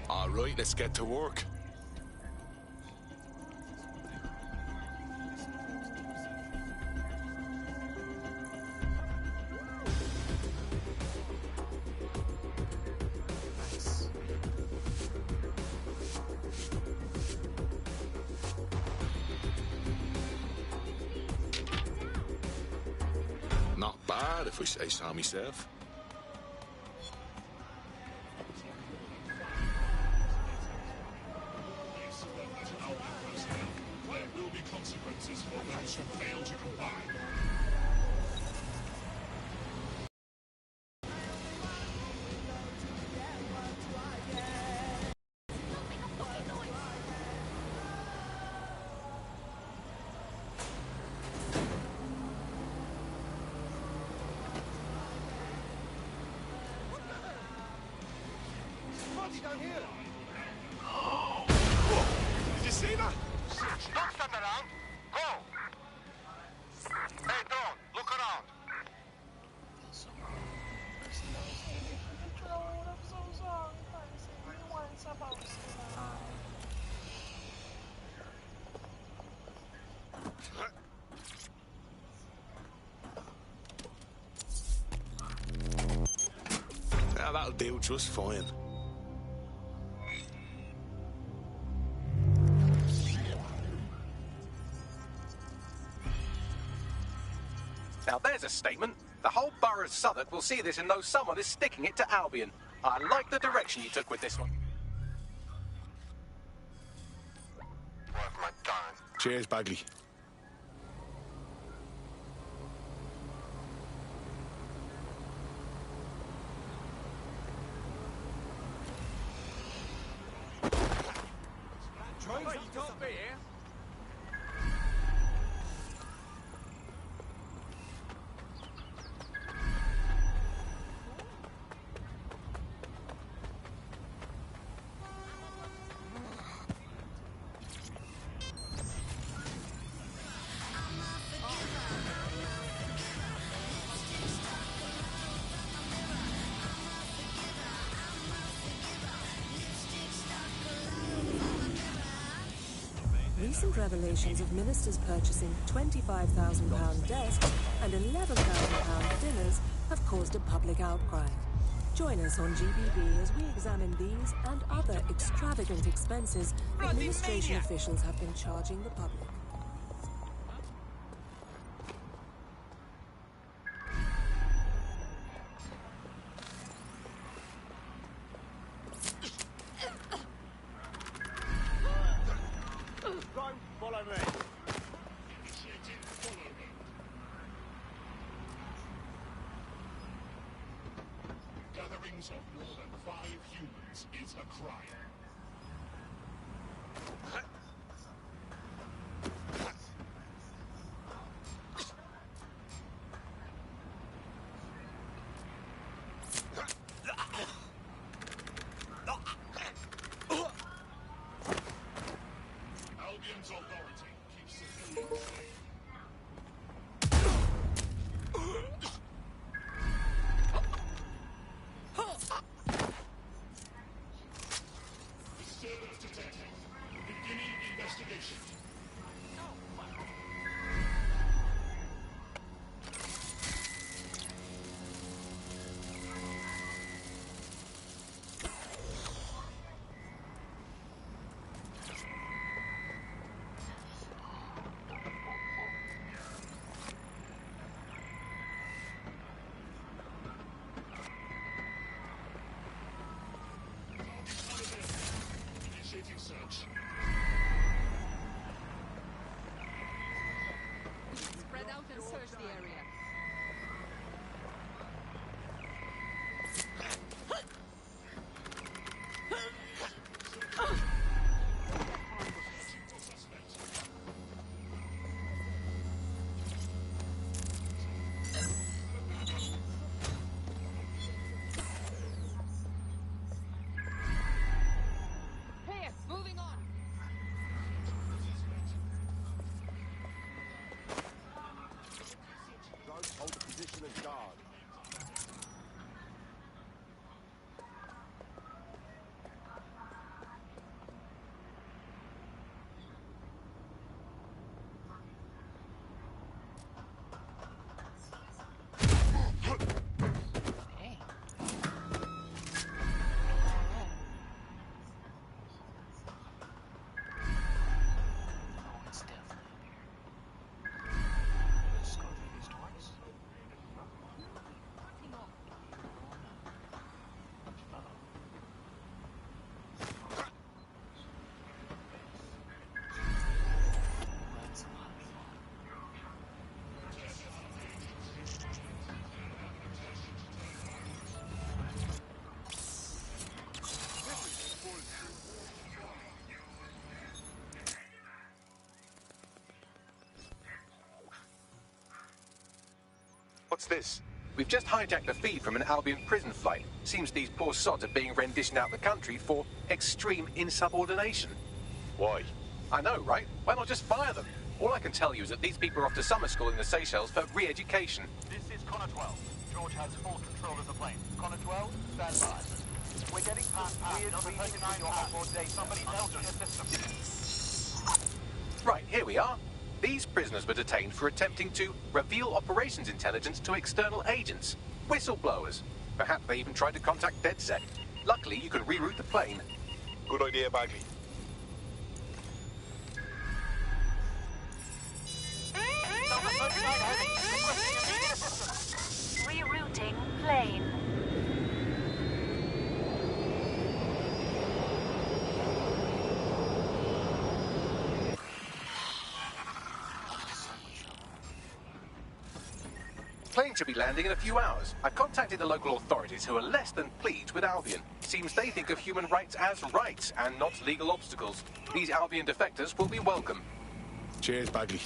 All right, let's get to work. Not bad, if I say so myself. Down here. Did you see that? Don't stand around. Go. Hey, Dawn, look around. Yeah, that'll do just fine. Now there's a statement. The whole borough of Southwark will see this and know someone is sticking it to Albion. I like the direction you took with this one. Worth my time. Cheers, Bagley. Hey, you can't be here. Recent revelations of ministers purchasing £25,000 desks and £11,000 dinners have caused a public outcry. Join us on GBB as we examine these and other extravagant expenses administration officials have been charging the public. Follow me. Gatherings of more than 5 humans is a crime. Albion's authority keeps civilians safe. Disturbance detected. Beginning investigation. Initiating search. Spread out and search the area. Here, moving on. Don't hold the position of guard. What's this? We've just hijacked a feed from an Albion prison flight. Seems these poor sods are being renditioned out the country for extreme insubordination. Why? I know, right? Why not just fire them? All I can tell you is that these people are off to summer school in the Seychelles for re-education. This is Connor 12. George has full control of the plane. Connor 12, stand by. We're getting past weird readings on your onboard data. Somebody else in the system. Right, here we are. These prisoners were detained for attempting to reveal operations intelligence to external agents. Whistleblowers. Perhaps they even tried to contact DedSec. Luckily, you can reroute the plane. Good idea, Bagley. Rerouting plane. Plane should be landing in a few hours. I've contacted the local authorities who are less than pleased with Albion. Seems they think of human rights as rights and not legal obstacles. These Albion defectors will be welcome. Cheers, Bagley.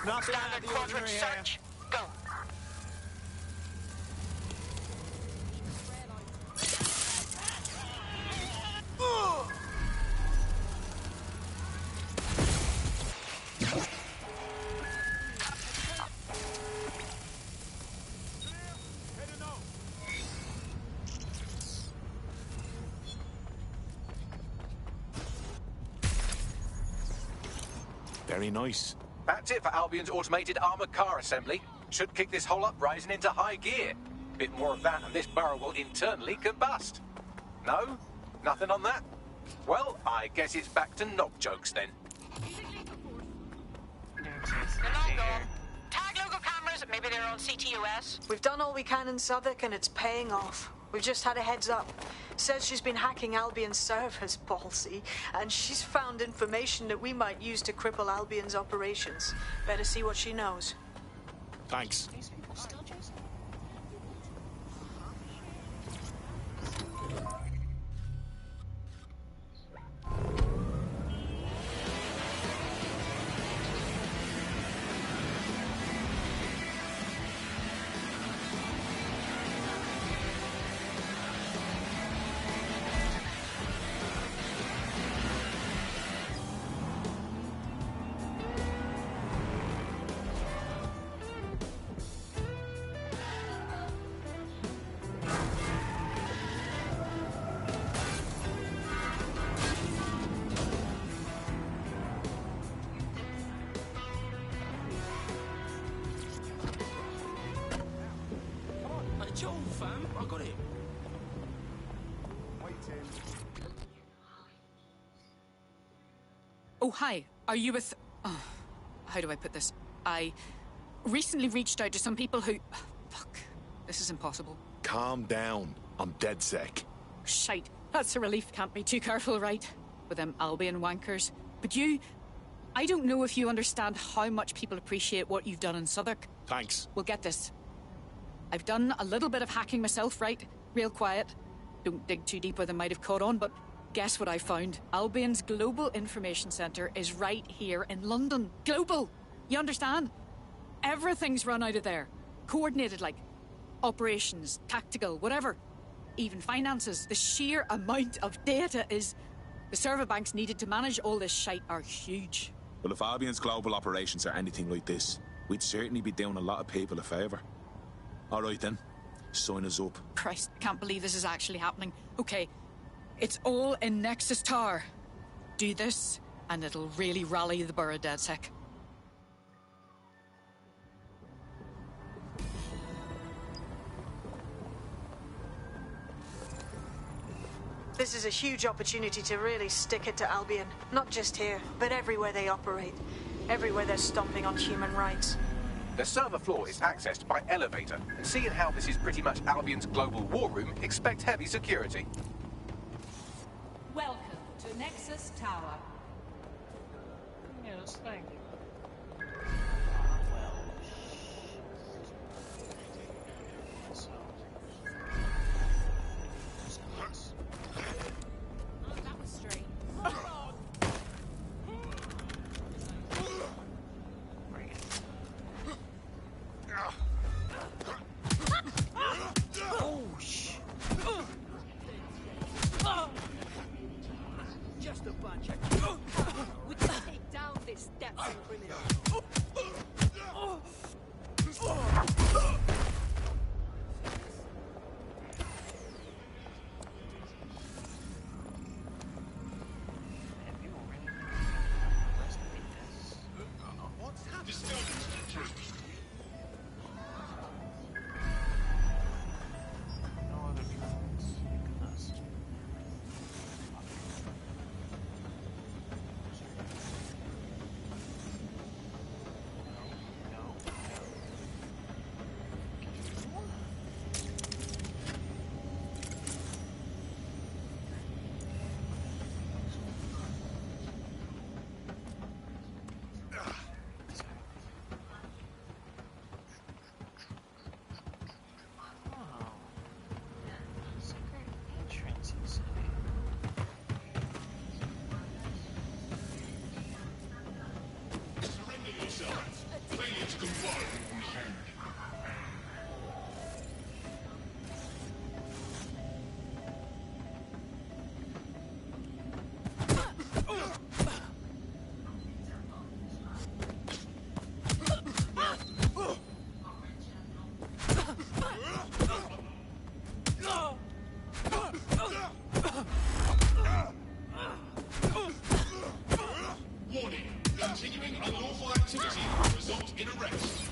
Nothing out of the ordinary here. Search. Go. Very nice. That's it for Albion's automated armoured car assembly. Should kick this whole uprising into high gear. Bit more of that and this barrel will internally combust. No? Nothing on that? Well, I guess it's back to knock jokes then. Tag logo cameras, maybe they're on CTOS. We've done all we can in Southwark and it's paying off. We've just had a heads up. Says she's been hacking Albion's servers, ballsy, and she's found information that we might use to cripple Albion's operations. Better see what she knows. Thanks. Joel, fam, I got it. Oh, hi. Are you with... Oh, how do I put this? I recently reached out to some people who... Fuck. This is impossible. Calm down. I'm dead sick. Shite. That's a relief. Can't be too careful, right? With them Albion wankers. But you... I don't know if you understand how much people appreciate what you've done in Southwark. Thanks. Well, get this. I've done a little bit of hacking myself, right? Real quiet. Don't dig too deep where they might have caught on, but guess what I found? Albion's Global Information Centre is right here in London. Global! You understand? Everything's run out of there. Coordinated, like operations, tactical, whatever. Even finances. The sheer amount of data is... The server banks needed to manage all this shite are huge. Well, if Albion's global operations are anything like this, we'd certainly be doing a lot of people a favour. All right then, sign us up. Christ, I can't believe this is actually happening. Okay, it's all in Nexus Tower. Do this, and it'll really rally the Borough DedSec. This is a huge opportunity to really stick it to Albion. Not just here, but everywhere they operate. Everywhere they're stomping on human rights. The server floor is accessed by elevator, and seeing how this is pretty much Albion's global war room, expect heavy security. Welcome to Nexus Tower. Yes, thank you. That was straight. Oh, shit. Just a bunch of... We can take down this DedSec criminal. Have you already? activity will result in arrest.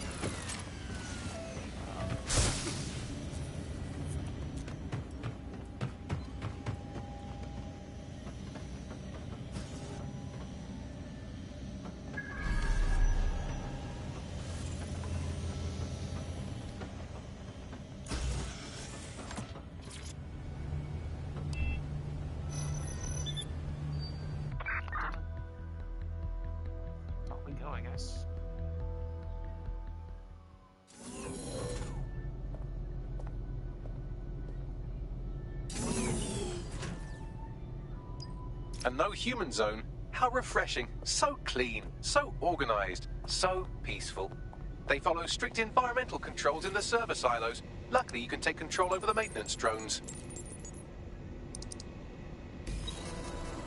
We go, I guess. A no human zone? How refreshing. So clean, so organized, so peaceful. They follow strict environmental controls in the server silos. Luckily, you can take control over the maintenance drones.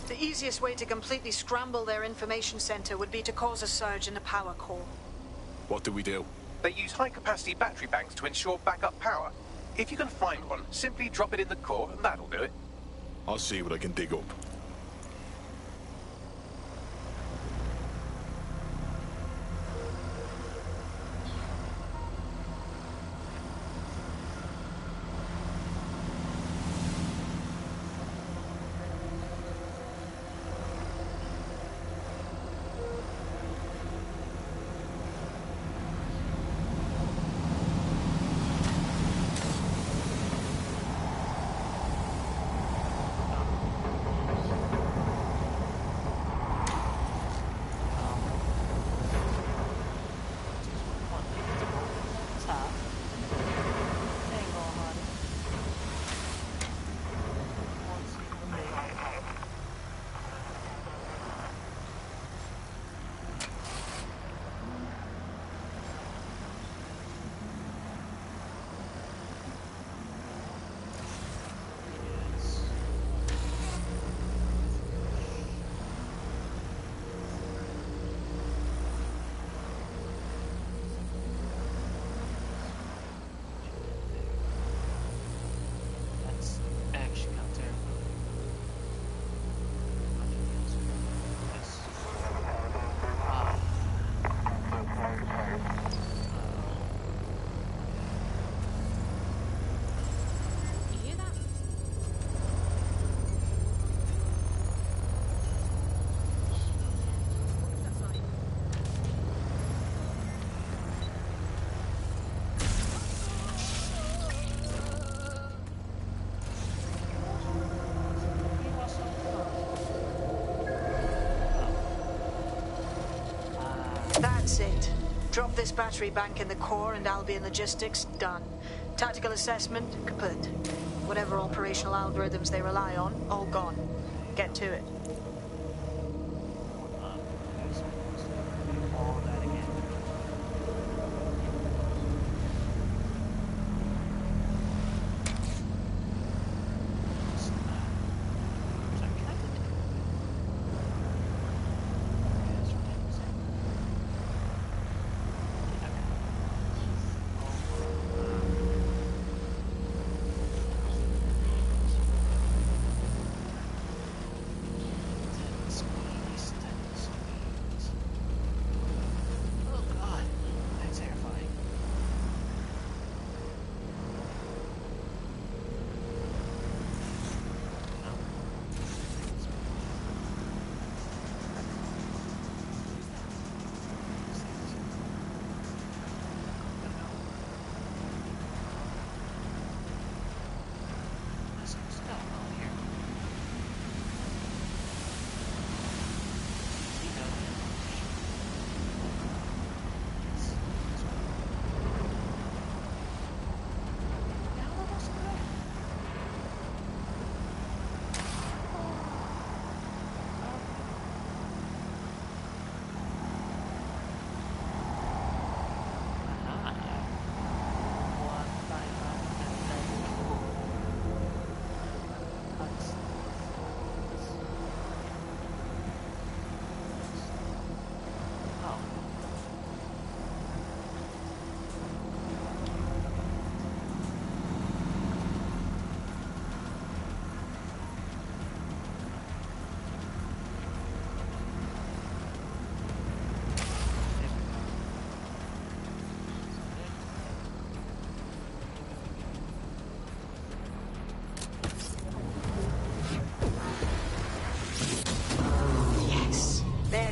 The easiest way to completely scramble their information center would be to cause a surge in the power core. What do we do? They use high-capacity battery banks to ensure backup power. If you can find one, simply drop it in the core and that'll do it. I'll see what I can dig up. That's it. Drop this battery bank in the core and Albion logistics, done. Tactical assessment, complete. Whatever operational algorithms they rely on, all gone. Get to it.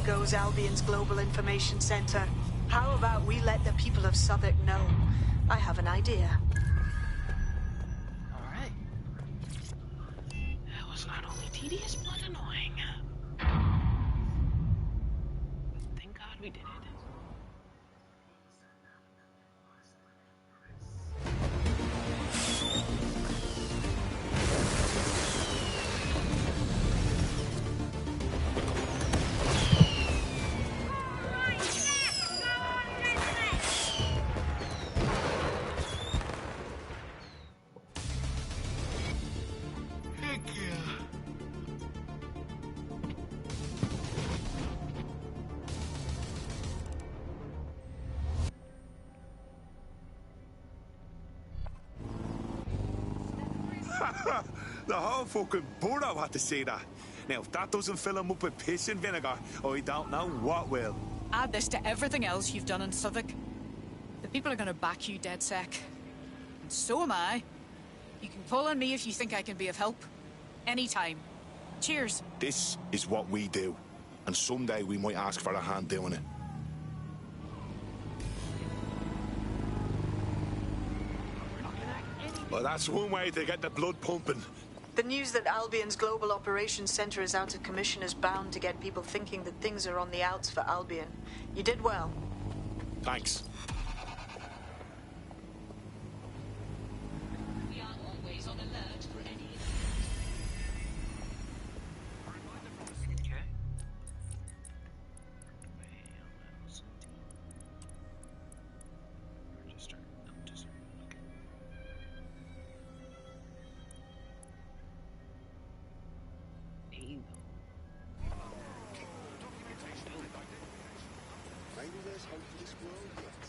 goes Albion's Global Information Center. How about we let the people of Southwark know? I have an idea. Alright. That was not only tedious, but annoying. Thank God we did it. The whole fucking borough had to say that. Now, if that doesn't fill him up with piss and vinegar, I don't know what will. Add this to everything else you've done in Southwark. The people are gonna back you, DedSec. And so am I. You can call on me if you think I can be of help. Anytime. Cheers. This is what we do. And someday we might ask for a hand doing it. Well, that's one way to get the blood pumping. The news that Albion's Global Operations Center is out of commission is bound to get people thinking that things are on the outs for Albion. You did well. Thanks. We are always on alert for any Okay. Register. Notice. Okay. Maybe there's hope for this world yet.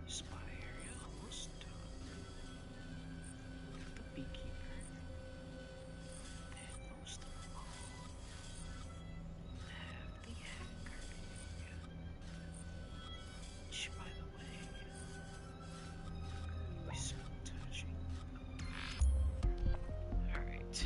Spy area almost done. The beekeeper. And most of them all have the hacker area. Which, by the way, is so touching. Alright.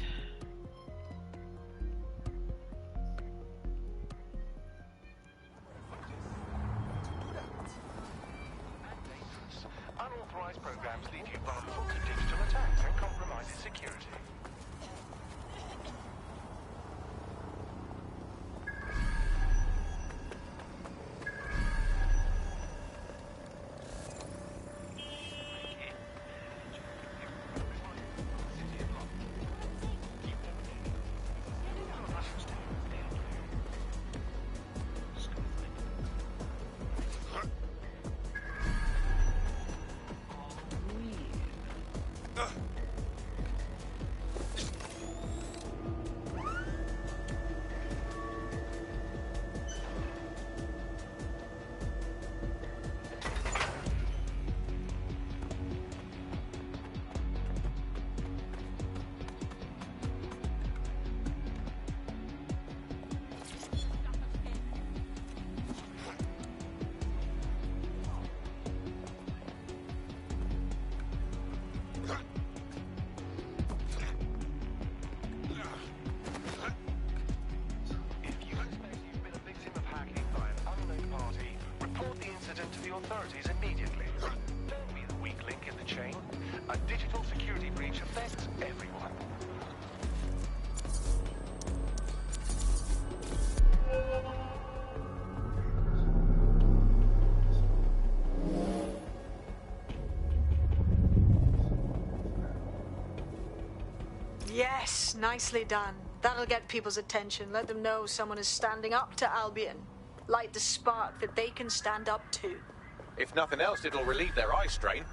Unauthorized programs lead you vulnerable to digital attacks and compromises security. Authorities immediately. Don't be the weak link in the chain. A digital security breach affects everyone. Yes, nicely done. That'll get people's attention. Let them know someone is standing up to Albion. Light the spark that they can stand up to. If nothing else, it'll relieve their eye strain.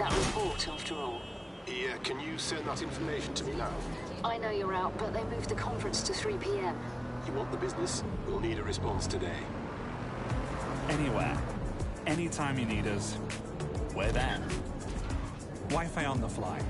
that report, after all. Yeah, can you send that information to me now? I know you're out, but they moved the conference to 3 p.m. You want the business? We'll need a response today. Anywhere. Anytime you need us, we're there. Wi-Fi on the fly.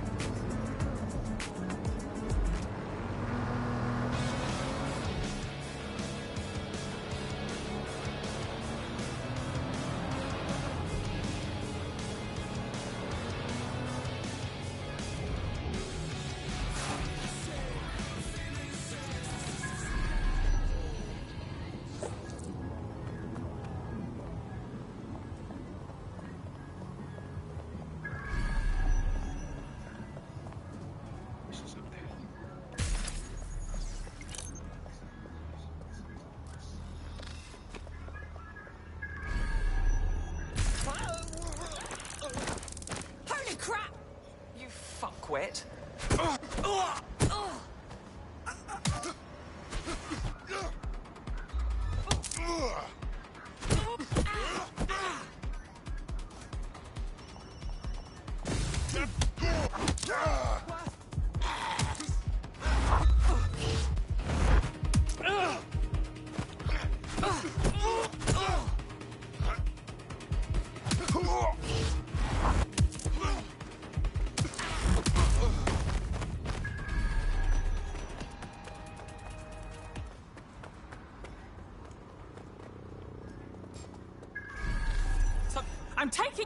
Holy crap! You fuckwit. I'm taking...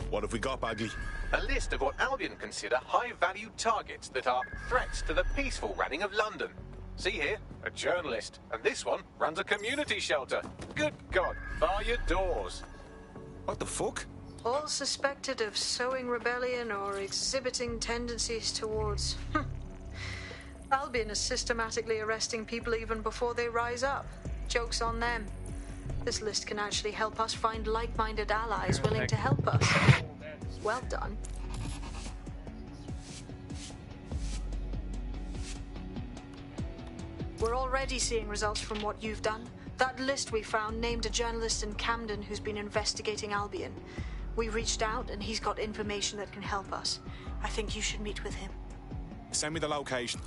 What have we got, Bagley? A list of what Albion consider high-value targets that are threats to the peaceful running of London. See here, a journalist, and this one runs a community shelter. Good God, bar your doors. What the fuck? All suspected of sowing rebellion or exhibiting tendencies towards... Albion is systematically arresting people even before they rise up. Joke's on them. This list can actually help us find like-minded allies willing to help us. Well done. We're already seeing results from what you've done. That list we found named a journalist in Camden who's been investigating Albion. We reached out and he's got information that can help us. I think you should meet with him. Send me the location.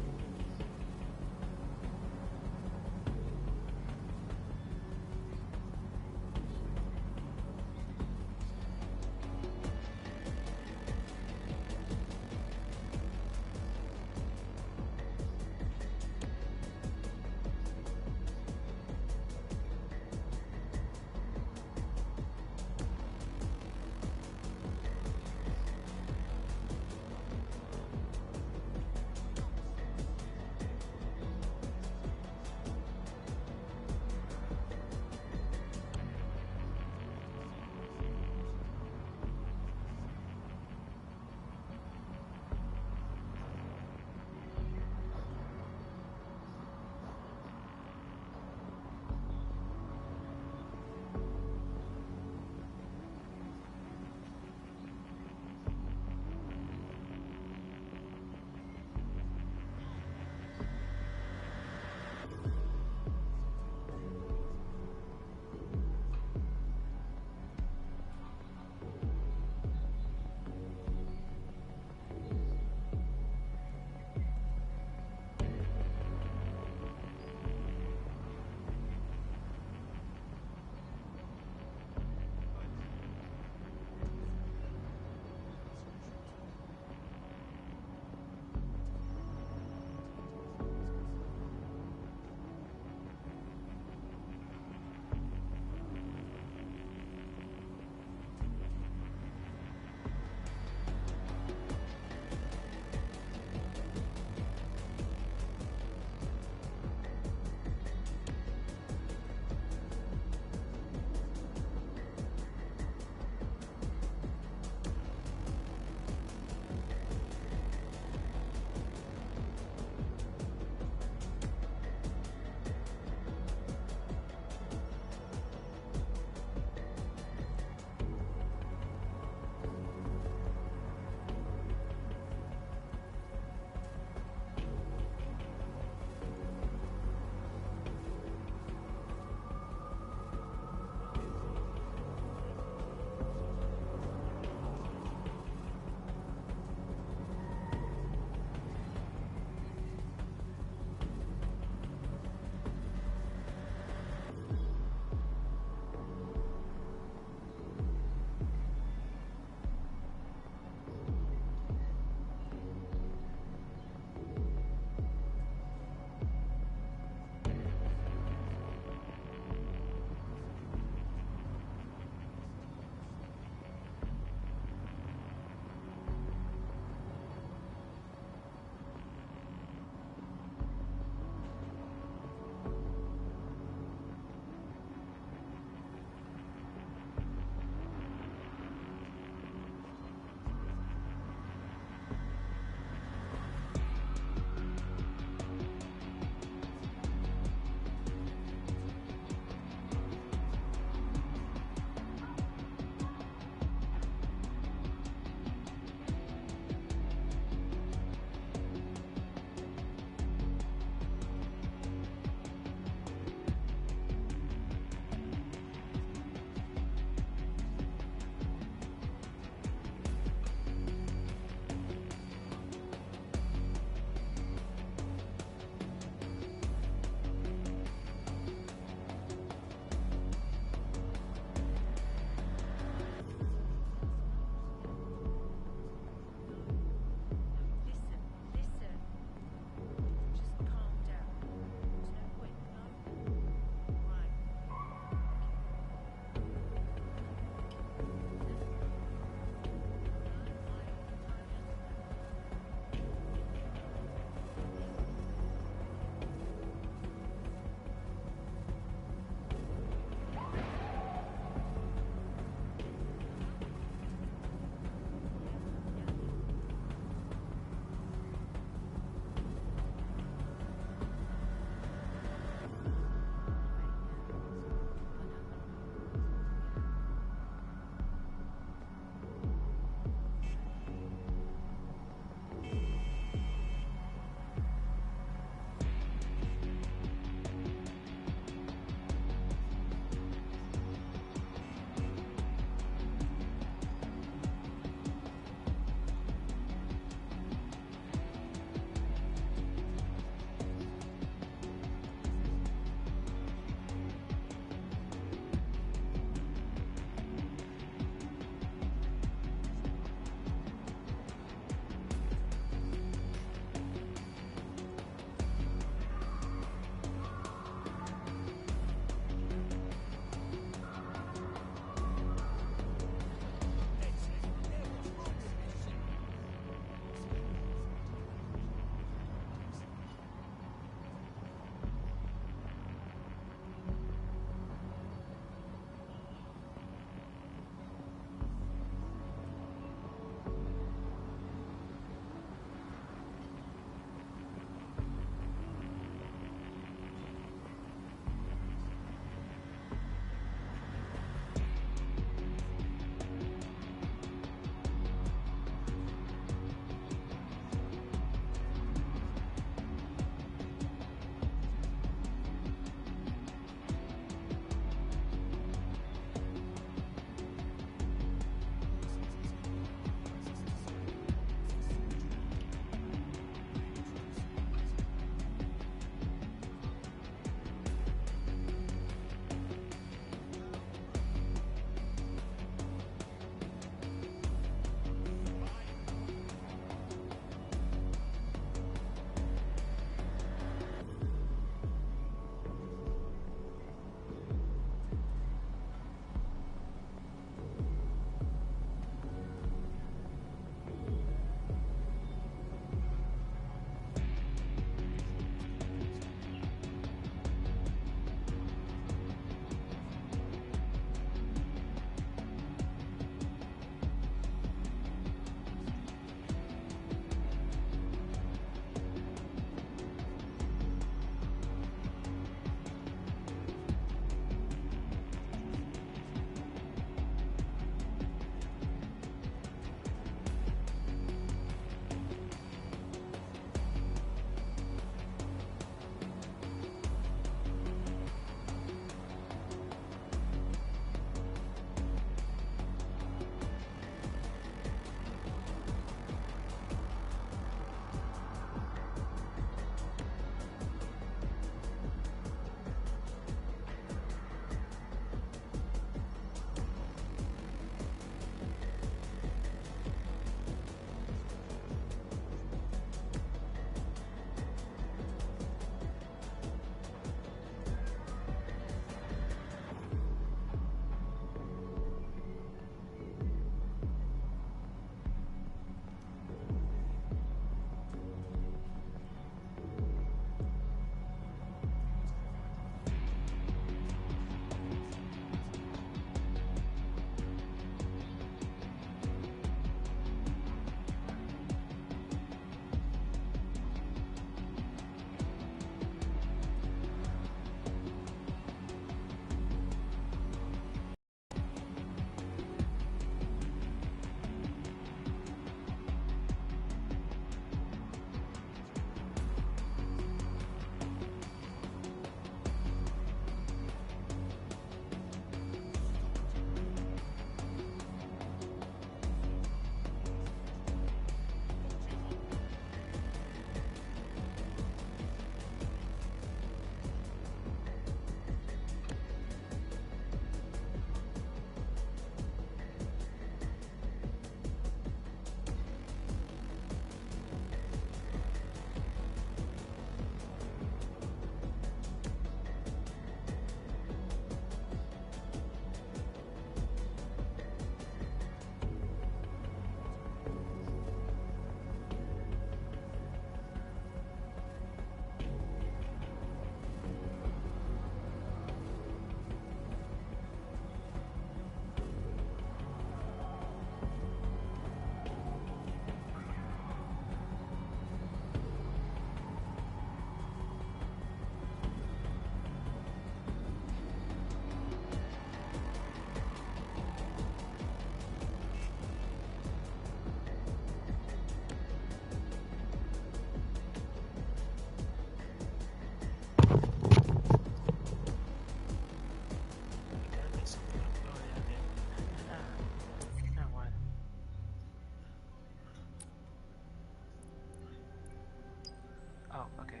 Oh, okay.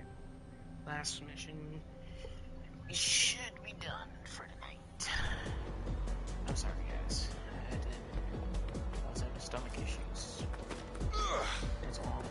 Last mission. We should be done for tonight. I'm sorry, guys. I was having stomach issues. That's all.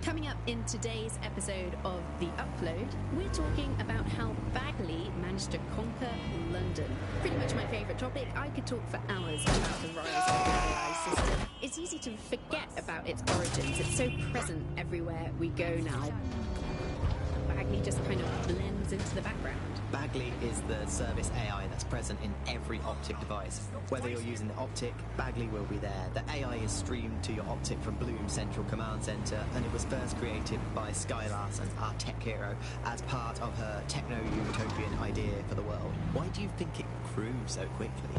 Coming up in today's episode of The Upload, we're talking about how Bagley managed to conquer London. Pretty much my favourite topic. I could talk for hours about the rise of the AI system. It's easy to forget about its origins. It's so present everywhere we go now. Bagley just kind of blends into the background. Bagley is the service AI that's present in every Optic device. Whether you're using the Optic, Bagley will be there. The AI is streamed to your Optic from Bloom Central Command Center, and it was first created by Sky Larson, our tech hero, as part of her techno-utopian idea for the world. Why do you think it grew so quickly?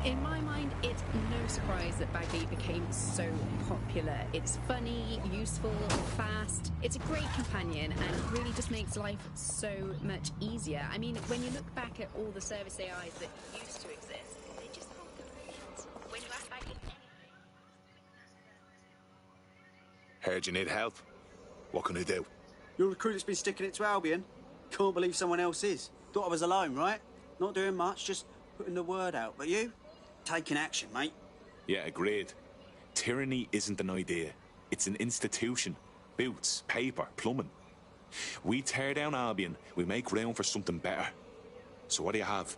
In my mind, it's no surprise that Bagley became so popular. It's funny, useful, fast. It's a great companion and really just makes life so much easier. I mean, when you look back at all the service AIs that used to exist, they just aren't complete. When you ask Bagley... Heard you need help. What can I do? Your recruiter's been sticking it to Albion. Can't believe someone else is. Thought I was alone, right? Not doing much, just putting the word out. But you? Taking action, mate. Yeah, agreed. Tyranny isn't an idea. It's an institution. Boots, paper, plumbing. We tear down Albion, we make room for something better. So what do you have?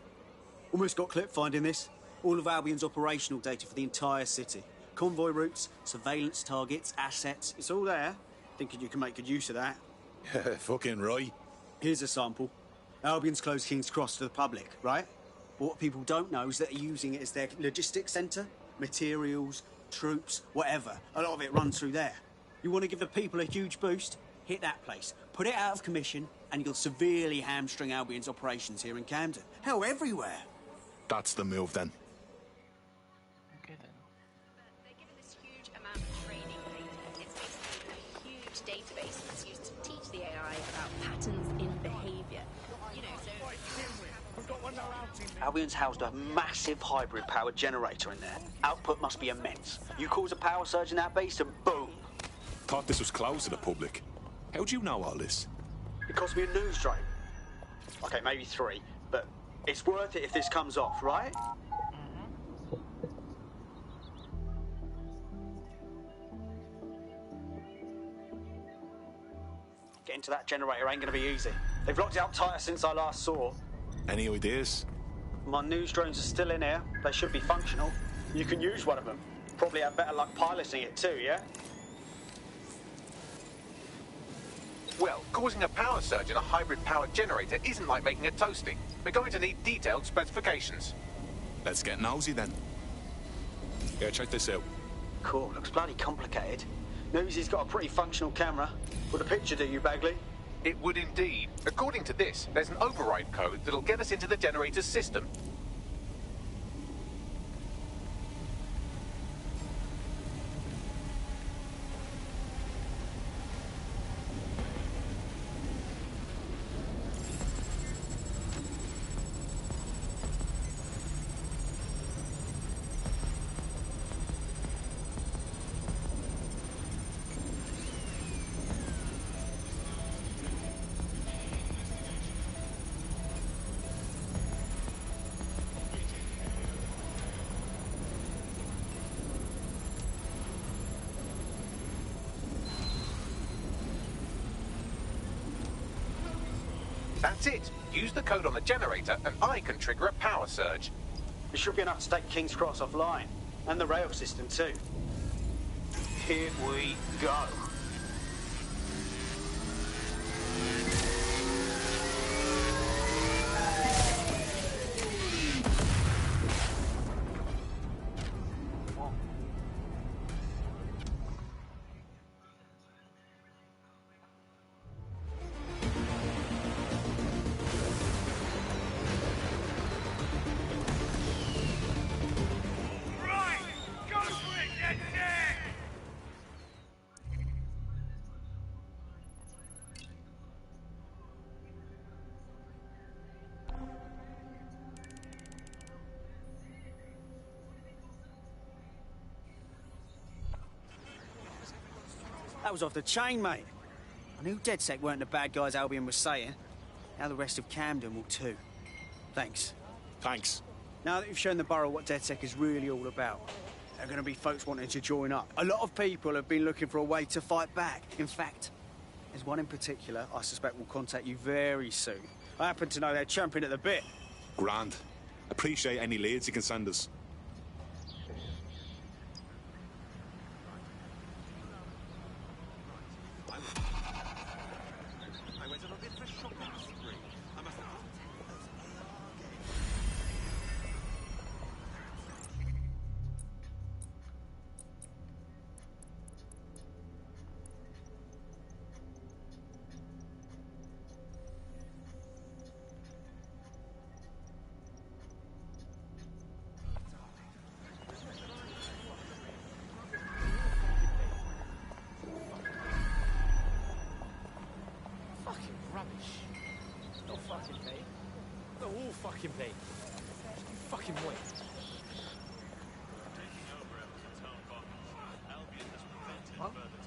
Almost got clip finding this. All of Albion's operational data for the entire city. Convoy routes, surveillance targets, assets. It's all there. Thinking you can make good use of that. Fucking right. Here's a sample. Albion's closed King's Cross to the public, right? But what people don't know is that they're using it as their logistics centre. Materials, troops, whatever. A lot of it runs through there. You want to give the people a huge boost? Hit that place. Put it out of commission, and you'll severely hamstring Albion's operations here in Camden. Hell, everywhere. That's the move, then. Okay, then. They're given this huge amount of training data. It's basically a huge database that's used to teach the AI about patterns in behaviour. You know, so... Albion's housed a massive hybrid-powered generator in there. Output must be immense. You cause a power surge in that base and boom. Thought this was closed to the public. How'd you know all this? It cost me a news drone. Okay, maybe 3, but it's worth it if this comes off, right? Getting to that generator ain't gonna be easy. They've locked it up tighter since I last saw. Any ideas? My news drones are still in here. They should be functional. You can use one of them. Probably have better luck piloting it too, yeah? Well, causing a power surge in a hybrid-powered generator isn't like making a toasty. We're going to need detailed specifications. Let's get nosy, then. Yeah, check this out. Cool, looks bloody complicated. Newsy's got a pretty functional camera. Would a picture do you, Bagley? It would indeed. According to this, there's an override code that'll get us into the generator's system. That's it. Use the code on the generator and I can trigger a power surge. It should be enough to take King's Cross offline. And the rail system too. Here we go. That was off the chain, mate. I knew DedSec weren't the bad guys Albion was saying. Now the rest of Camden will too. Thanks. Thanks. Now that you've shown the borough what DedSec is really all about, there are going to be folks wanting to join up. A lot of people have been looking for a way to fight back. In fact, there's one in particular I suspect will contact you very soon. I happen to know they're champing at the bit. Grand. Appreciate any leads you can send us. Fucking me. You fucking wait. Albion has prevented further